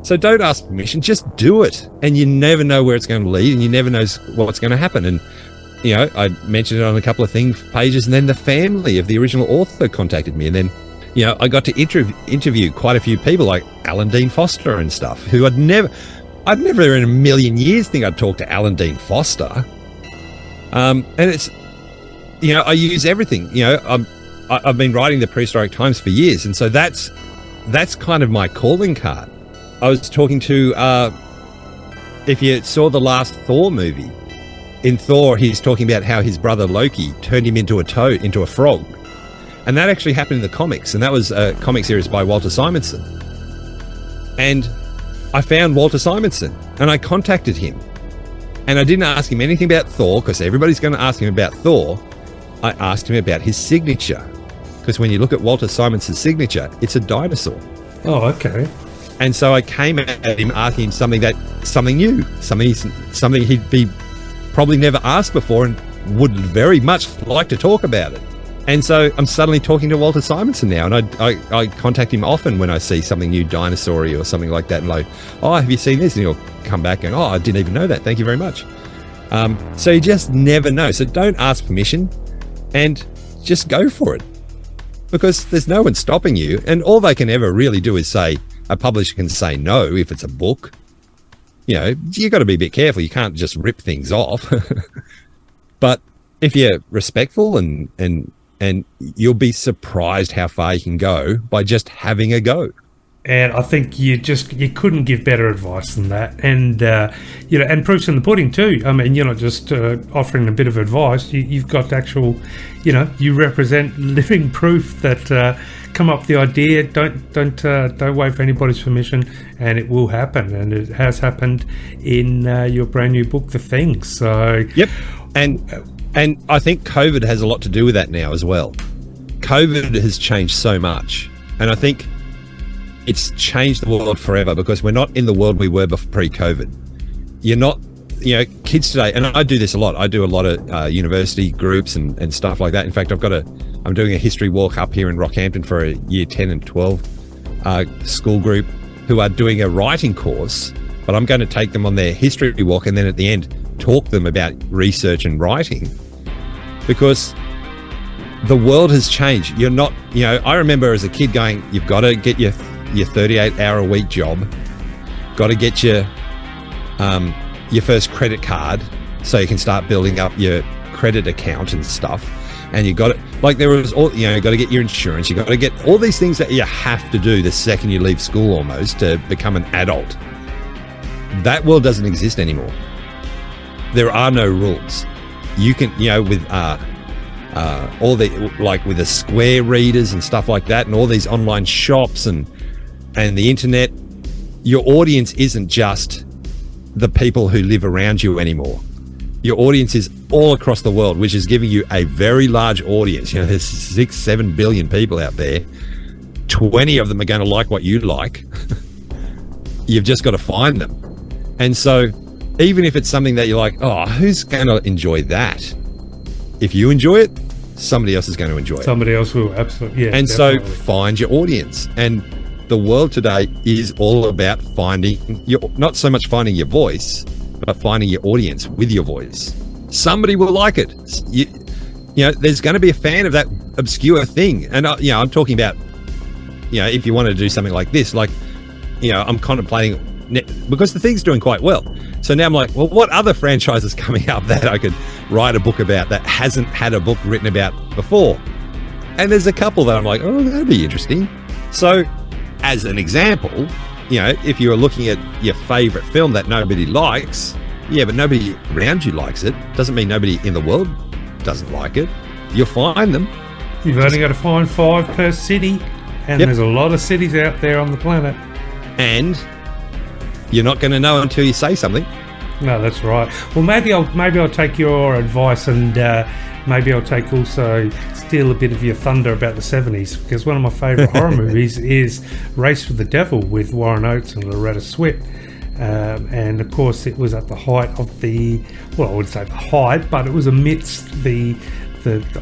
So don't ask permission, just do it. And you never know where it's going to lead, and you never know what's going to happen. And, I mentioned it on a couple of pages, and then the family of the original author contacted me. And then, I got to interview quite a few people like Alan Dean Foster and stuff, who I'd never in a million years think I'd talk to Alan Dean Foster. And it's, I use everything. I've been writing the prehistoric times for years, and so that's kind of my calling card. I was talking to, if you saw the last Thor movie, in Thor, he's talking about how his brother Loki turned him into a frog. And that actually happened in the comics, and that was a comic series by Walter Simonson. And I found Walter Simonson, and I contacted him. And I didn't ask him anything about Thor, because everybody's going to ask him about Thor. I asked him about his signature, because when you look at Walter Simonson's signature, it's a dinosaur. Oh, okay. And so I came at him asking him something new, something he'd be probably never asked before and would very much like to talk about it. And so I'm suddenly talking to Walter Simonson now, and I contact him often when I see something new, dinosaur-y or something like that, and have you seen this? And he'll come back and, I didn't even know that. Thank you very much. So you just never know. So don't ask permission, and just go for it, because there's no one stopping you. And all they can ever really do is say, a publisher can say no if it's a book. you got to be a bit careful. You can't just rip things off. But if you're respectful and you'll be surprised how far you can go by just having a go. And I think you couldn't give better advice than that. And, and proof's in the pudding too. I mean, you're not just offering a bit of advice. You've got actual, you represent living proof that come up with the idea. Don't wait for anybody's permission, and it will happen. And it has happened in your brand new book, The Thing. So, yep. And I think COVID has a lot to do with that now as well. COVID has changed so much. And I think it's changed the world forever, because we're not in the world we were pre-COVID. You're not, kids today, and I do this a lot. I do a lot of university groups and stuff like that. In fact, I'm doing a history walk up here in Rockhampton for a year 10 and 12 school group who are doing a writing course, but I'm going to take them on their history walk and then at the end talk them about research and writing, because the world has changed. You're not, I remember as a kid going, you've got to get your 38-hour-a-week job, got to get your first credit card so you can start building up your credit account and stuff. And you got to, there was all, you got to get your insurance, you got to get all these things that you have to do the second you leave school almost to become an adult. That world doesn't exist anymore. There are no rules. You can, with all the, with the Square readers and stuff like that, and all these online shops and the internet, your audience isn't just the people who live around you anymore. Your audience is all across the world, which is giving you a very large audience. There's 6-7 billion people out there. 20 of them are going to like what you like. You've just got to find them. And so even if it's something that you're like, oh, who's going to enjoy that? If you enjoy it, somebody else is going to enjoy it. Somebody else will, absolutely. Yeah, and definitely. So find your audience. And the world today is all about not so much finding your voice, but finding your audience with your voice. Somebody will like it. There's going to be a fan of that obscure thing. And, I'm talking about, if you want to do something like this, I'm contemplating, because the thing's doing quite well. So now I'm like, well, what other franchise is coming up that I could write a book about that hasn't had a book written about before? And there's a couple that I'm like, oh, that'd be interesting. So as an example, if you were looking at your favorite film that nobody likes, but nobody around you likes it, doesn't mean nobody in the world doesn't like it. You'll find them. You've only got to find 5 per city, and there's a lot of cities out there on the planet. And you're not going to know until you say something. No, that's right. Well, maybe I'll take your advice, and maybe I'll take also steal a bit of your thunder about the 70s, because one of my favourite horror movies is Race with the Devil with Warren Oates and Loretta Swit. And of course it was at the height of I would say the height, but it was amidst the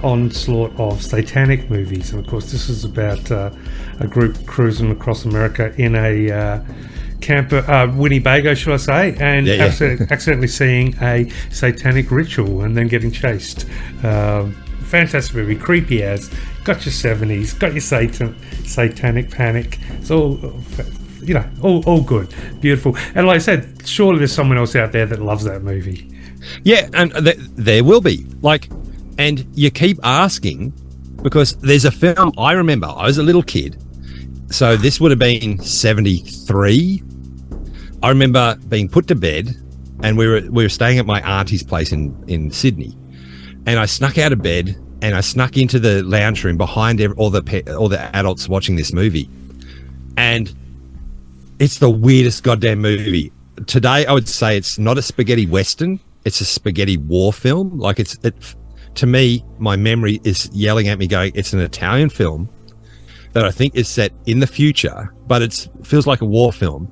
onslaught of satanic movies. And of course this is about a group cruising across America in a camper, Winnebago, should I say, and accidentally seeing a satanic ritual and then getting chased. Fantastic movie, creepy as, got your 70s, got your satanic panic. It's all, all good, beautiful. And like I said, surely there's someone else out there that loves that movie. Yeah, and there will be. And you keep asking, because there's a film, I remember, I was a little kid, so this would have been 73. I remember being put to bed, and we were staying at my auntie's place in Sydney, and I snuck out of bed and I snuck into the lounge room behind all the adults watching this movie, and it's the weirdest goddamn movie. Today, I would say it's not a spaghetti western; it's a spaghetti war film. To me, my memory is yelling at me, going, "It's an Italian film that I think is set in the future, but it feels like a war film."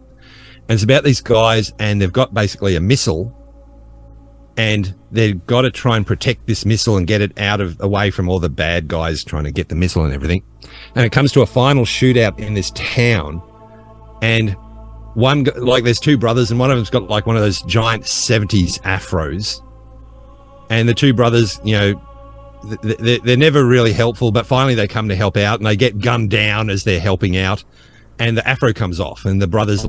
And it's about these guys, and they've got basically a missile, and they've got to try and protect this missile and get it away from all the bad guys trying to get the missile and everything. And it comes to a final shootout in this town, and there's 2 brothers, and one of them's got one of those giant 70s afros, and the 2 brothers, they're never really helpful, but finally they come to help out, and they get gunned down as they're helping out, and the afro comes off, and the brothers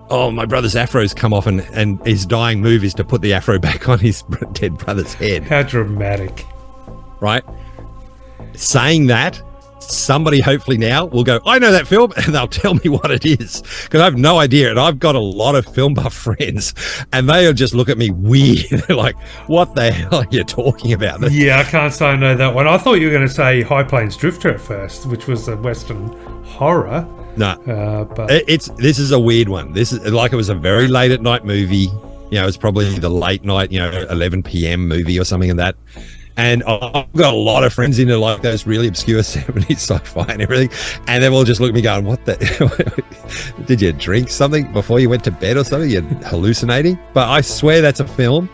oh, my brother's afro's come off and his dying move is to put the afro back on his dead brother's head. How dramatic. Right? Saying that, somebody hopefully now will go, I know that film, and they'll tell me what it is, because I have no idea. And I've got a lot of film buff friends, and they'll just look at me weird. They're like, what the hell are you talking about? Yeah, I can't say I know that one. I thought you were going to say High Plains Drifter at first, which was a Western horror. No, but this is a weird one. This is like, it was a very late at night movie. You know, it's probably the late night, 11 p.m. movie or something like that. And I've got a lot of friends into like those really obscure 70s sci-fi and everything. And they've all just looked at me going, what the... Did you drink something before you went to bed or something? You're hallucinating? But I swear that's a film.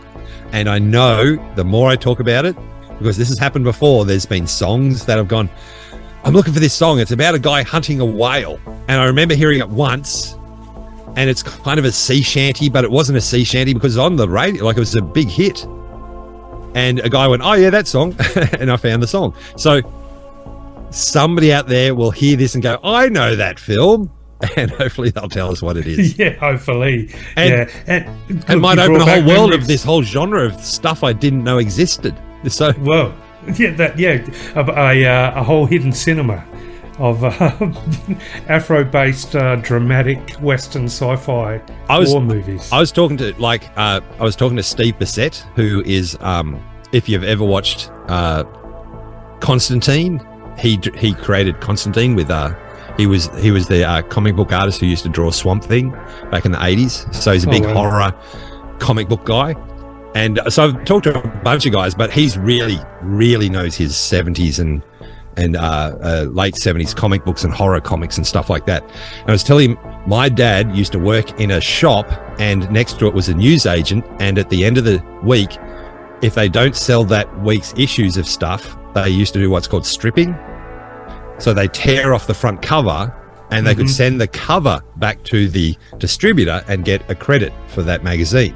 And I know the more I talk about it, because this has happened before, there's been songs that have gone, I'm looking for this song. It's about a guy hunting a whale. And I remember hearing it once. And it's kind of a sea shanty, but it wasn't a sea shanty because it's on the radio. Like, it was a big hit. And a guy went, oh, yeah, that song. And I found the song. So somebody out there will hear this and go, I know that film. And hopefully they'll tell us what it is. Yeah, hopefully. And it might open a whole world of this whole genre of stuff I didn't know existed. So, well, a whole hidden cinema of Afro-based dramatic Western sci-fi war movies. I was talking to Steve Bissett, who is, if you've ever watched Constantine, he created Constantine with he was the comic book artist who used to draw Swamp Thing back in the 80s. So he's a big horror comic book guy. And so I've talked to a bunch of guys, but he's really knows his 70s and late 70s comic books and horror comics and stuff like that. And I was telling him, my dad used to work in a shop, and next to it was a newsagent, and at the end of the week, if they don't sell that week's issues of stuff, they used to do what's called stripping. So they tear off the front cover, and they could send the cover back to the distributor and get a credit for that magazine,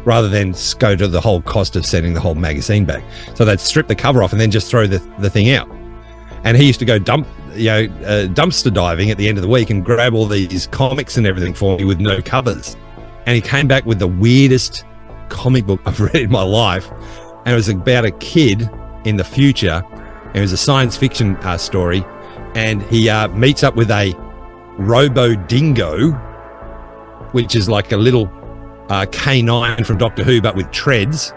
rather than go to the whole cost of sending the whole magazine back. So they'd strip the cover off and then just throw the thing out. And he used to go dumpster diving at the end of the week and grab all these comics and everything for me with no covers. And he came back with the weirdest comic book I've read in my life. And it was about a kid in the future. It was a science fiction story. And he meets up with a robo-dingo, which is like a little K9 from Doctor Who, but with treads.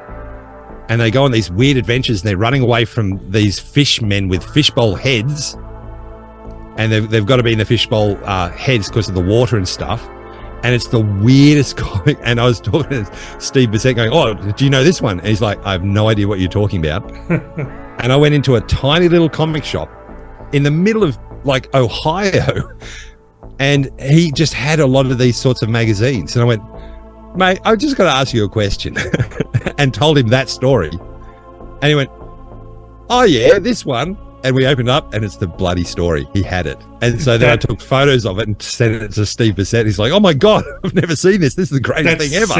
And they go on these weird adventures, and they're running away from these fishmen with fishbowl heads. And they've got to be in the fishbowl heads because of the water and stuff. And it's the weirdest comic. And I was talking to Steve Bissett going, oh, do you know this one? And he's like, I have no idea what you're talking about. And I went into a tiny little comic shop in the middle of like Ohio. And he just had a lot of these sorts of magazines. And I went, mate, I've just got to ask you a question. And told him that story. And he went, oh yeah, this one. And we opened up, and it's the bloody story. He had it. And so then I took photos of it and sent it to Steve Bissett. He's like, oh my God, I've never seen this. This is the greatest thing ever.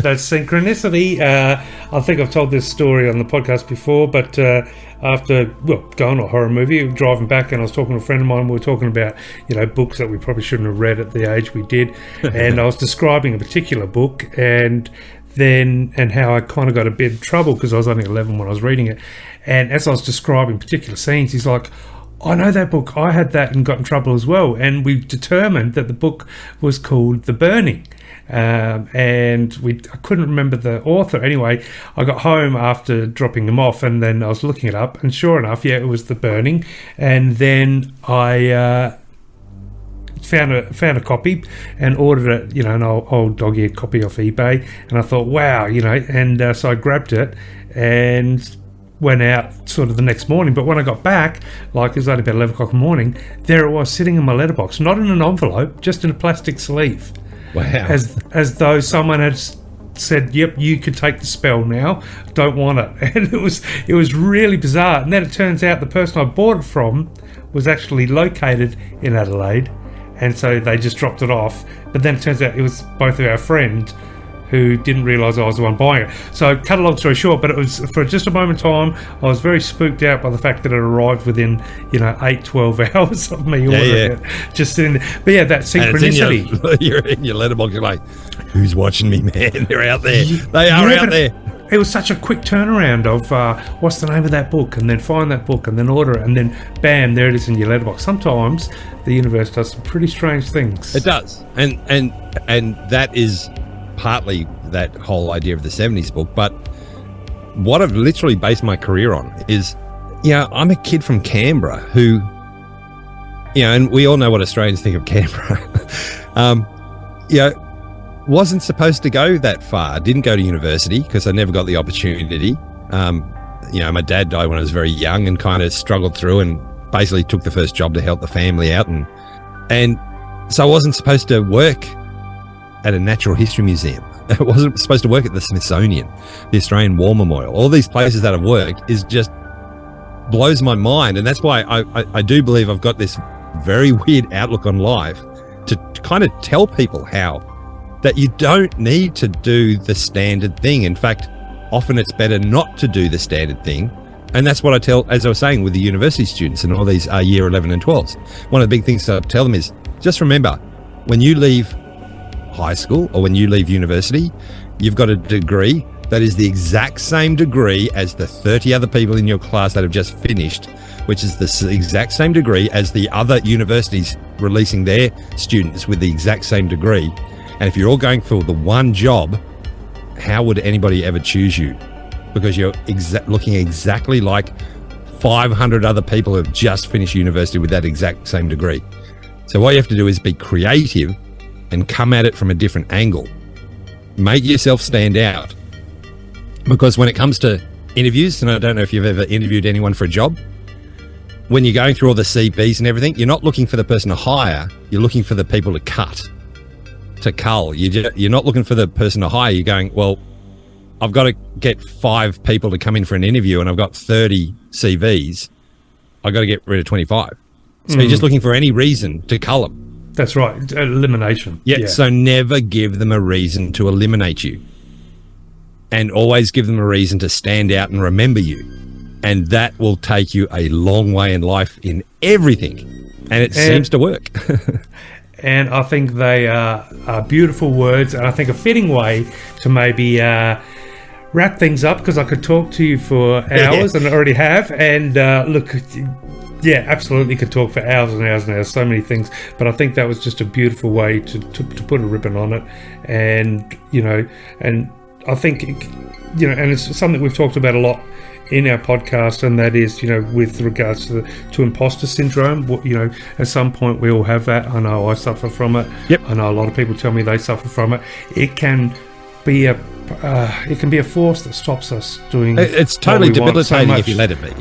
That's synchronicity. I think I've told this story on the podcast before, but after going to a horror movie, driving back, and I was talking to a friend of mine. We were talking about books that we probably shouldn't have read at the age we did, and I was describing a particular book and how I kind of got a bit of trouble because I was only 11 when I was reading it. And as I was describing particular scenes, he's like, I know that book. I had that and got in trouble as well. And we determined that the book was called The Burning. And I couldn't remember the author. Anyway, I got home after dropping them off, and then I was looking it up, and sure enough, it was The Burning. And then I found a copy and ordered it, an old dog-eared copy off eBay. And I thought, wow, and so I grabbed it and went out sort of the next morning. But when I got back, like it was only about 11 o'clock in the morning, there it was sitting in my letterbox, not in an envelope, just in a plastic sleeve. Wow. As though someone had said, yep, you could take the spell now, don't want it. And it was really bizarre. And then it turns out the person I bought it from was actually located in Adelaide, and so they just dropped it off. But then it turns out it was both of our friend who didn't realise I was the one buying it. So, cut a long story short, but it was for just a moment in time, I was very spooked out by the fact that it arrived within, 8, 12 hours of me ordering it. Just sitting there. But yeah, that synchronicity. You're in your letterbox, you're like, who's watching me, man? They're out there. They are out there. It was such a quick turnaround of what's the name of that book, and then find that book, and then order it, and then bam, there it is in your letterbox. Sometimes the universe does some pretty strange things. It does, and that is partly that whole idea of the 70s book. But what I've literally based my career on is, I'm a kid from Canberra who, and we all know what Australians think of Canberra. Wasn't supposed to go that far. Didn't go to university because I never got the opportunity. My dad died when I was very young and kind of struggled through and basically took the first job to help the family out. And so I wasn't supposed to work at a natural history museum. I wasn't supposed to work at the Smithsonian, the Australian War Memorial. All these places that I've worked is just blows my mind. And that's why I do believe I've got this very weird outlook on life to kind of tell people that you don't need to do the standard thing. In fact, often it's better not to do the standard thing. And that's what I tell, as I was saying, with the university students and all these year 11 and 12s. One of the big things I tell them is, just remember, when you leave high school or when you leave university, you've got a degree that is the exact same degree as the 30 other people in your class that have just finished, which is the exact same degree as the other universities releasing their students with the exact same degree. And if you're all going for the one job, how would anybody ever choose you? Because you're looking exactly like 500 other people who have just finished university with that exact same degree. So what you have to do is be creative and come at it from a different angle. Make yourself stand out. Because when it comes to interviews, and I don't know if you've ever interviewed anyone for a job, when you're going through all the CVs and everything, you're not looking for the person to hire, you're looking for the people to cut. To cull. You're not looking for the person to hire. You're going, well, I've got to get 5 people to come in for an interview and I've got 30 CVs. I've got to get rid of 25. So you're just looking for any reason to cull them. That's right. Elimination. Yeah. So never give them a reason to eliminate you. And always give them a reason to stand out and remember you. And that will take you a long way in life in everything. And it seems to work. And I think they are beautiful words, and I think a fitting way to maybe wrap things up, because I could talk to you for hours, and I already have. And look, absolutely could talk for hours and hours and hours, so many things. But I think that was just a beautiful way to put a ribbon on it. And, and I think, and it's something we've talked about a lot in our podcast, and that is, with regards to imposter syndrome. At some point we all have that. I know I suffer from it. Yep. I know a lot of people tell me they suffer from it. It can be a force that stops us doing. It's totally debilitating if you let it be.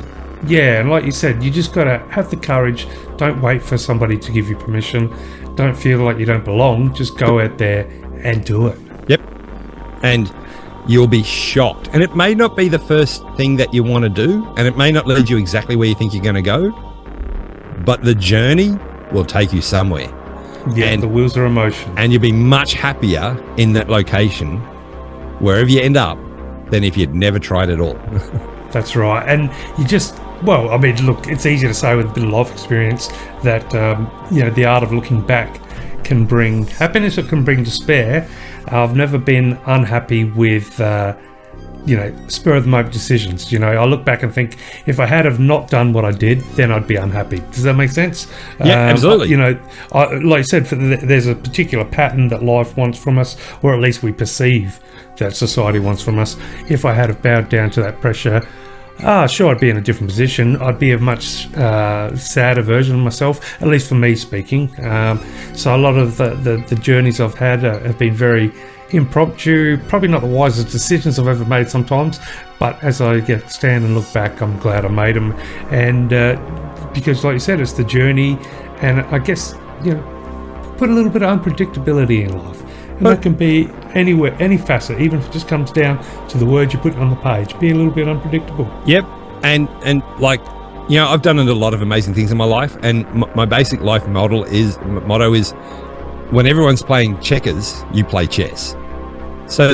Yeah, and like you said, you just got to have the courage. Don't wait for somebody to give you permission. Don't feel like you don't belong. Just go out there and do it. Yep. And you'll be shocked. And it may not be the first thing that you want to do, and it may not lead you exactly where you think you're going to go, but the journey will take you somewhere. Yeah, and the wheels are in motion. And you'll be much happier in that location, wherever you end up, than if you'd never tried at all. That's right. And you just, look, it's easy to say with a bit of life experience that, the art of looking back can bring happiness, it can bring despair. I've never been unhappy with, spur of the moment decisions. I look back and think, if I had have not done what I did, then I'd be unhappy. Does that make sense? Yeah, absolutely. Like I said, there's a particular pattern that life wants from us, or at least we perceive that society wants from us. If I had have bowed down to that pressure, sure, I'd be in a different position. I'd be a much sadder version of myself, at least for me speaking. So a lot of the journeys I've had have been very impromptu, probably not the wisest decisions I've ever made sometimes, but as I stand and look back, I'm glad I made them. And because, like you said, it's the journey, and I guess, put a little bit of unpredictability in life. And that can be anywhere, any facet, even if it just comes down to the words you put on the page. Be a little bit unpredictable. Yep. And I've done a lot of amazing things in my life, and my basic life motto is, when everyone's playing checkers, you play chess. So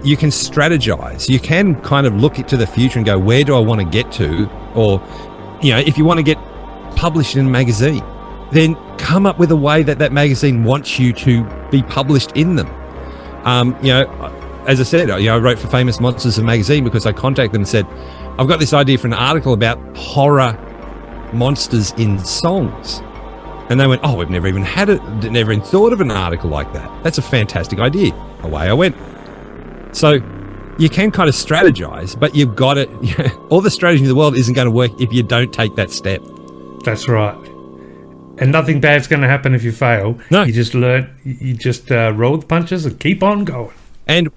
you can strategize. You can kind of look into the future and go, where do I want to get to? Or, if you want to get published in a magazine, then come up with a way that magazine wants you to be published in them. As I said, I wrote for Famous Monsters of Magazine because I contacted them and said, I've got this idea for an article about horror monsters in songs. And they went, oh, we've never even never even thought of an article like that. That's a fantastic idea. Away I went. So you can kind of strategize, but you've got to, all the strategy in the world isn't going to work if you don't take that step. That's right. And nothing bad's going to happen if you fail. No. You just roll the punches and keep on going. And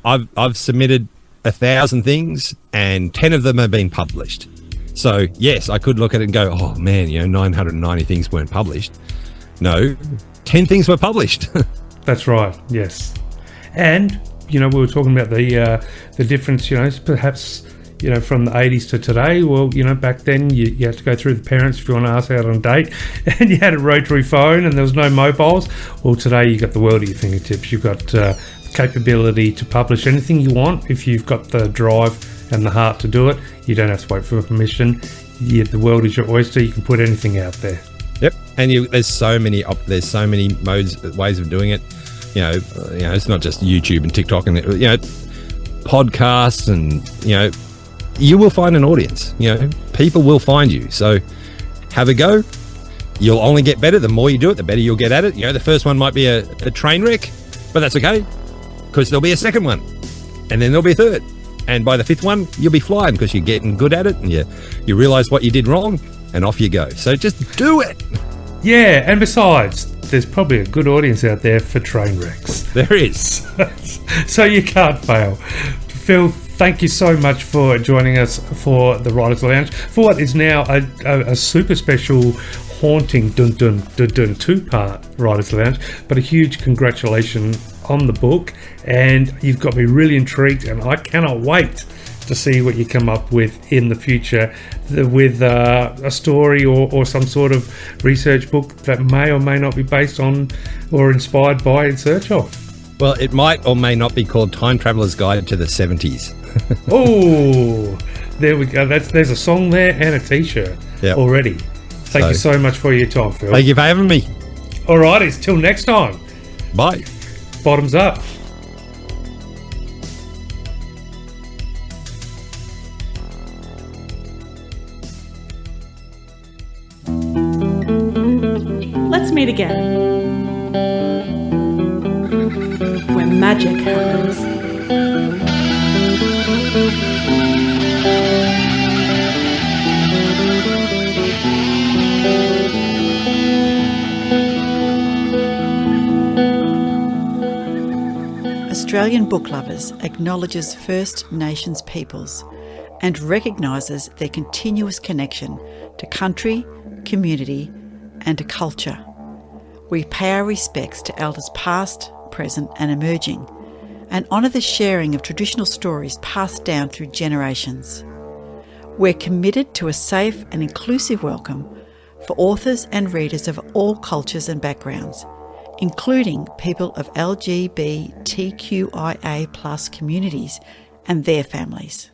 I've submitted 1,000 things and 10 of them have been published. So yes, I could look at it and go, oh man, 990 things weren't published. No, 10 things were published. That's right. Yes. And, we were talking about the difference, perhaps, from the 80s to today. Well, back then you had to go through the parents if you want to ask out on a date, and you had a rotary phone and there was no mobiles. Well, today you got the world at your fingertips. You've got capability to publish anything you want if you've got the drive and the heart to do it. You don't have to wait for permission. The world is your oyster. You can put anything out there. Yep. And there's so many ways of doing it. It's not just YouTube and TikTok and podcasts, and you will find an audience. People will find you. So have a go. You'll only get better. The more you do it, the better you'll get at it. The first one might be a train wreck, but that's okay, because there'll be a second one, and then there'll be a third, and by the fifth one you'll be flying because you're getting good at it, and you realize what you did wrong, and off you go. So just do it. Yeah, and besides, there's probably a good audience out there for train wrecks. There is. So you can't fail. Phil, thank you so much for joining us for the Writers' Lounge, for what is now a super special, haunting two-part Writers' Lounge, but a huge congratulations on the book, and you've got me really intrigued, and I cannot wait to see what you come up with in the future with a story or some sort of research book that may or may not be based on or inspired by In Search Of. Well, it might or may not be called Time Traveler's Guide to the 70s. Oh, there we go. There's a song there and a t-shirt already. Thank you so much for your time, Phil. Thank you for having me. Alrighty, till next time. Bye. Bottoms up. Let's meet again. Where magic happens. Australian Book Lovers acknowledges First Nations peoples and recognises their continuous connection to country, community and to culture. We pay our respects to elders past, present and emerging, and honour the sharing of traditional stories passed down through generations. We're committed to a safe and inclusive welcome for authors and readers of all cultures and backgrounds, including people of LGBTQIA+ communities and their families.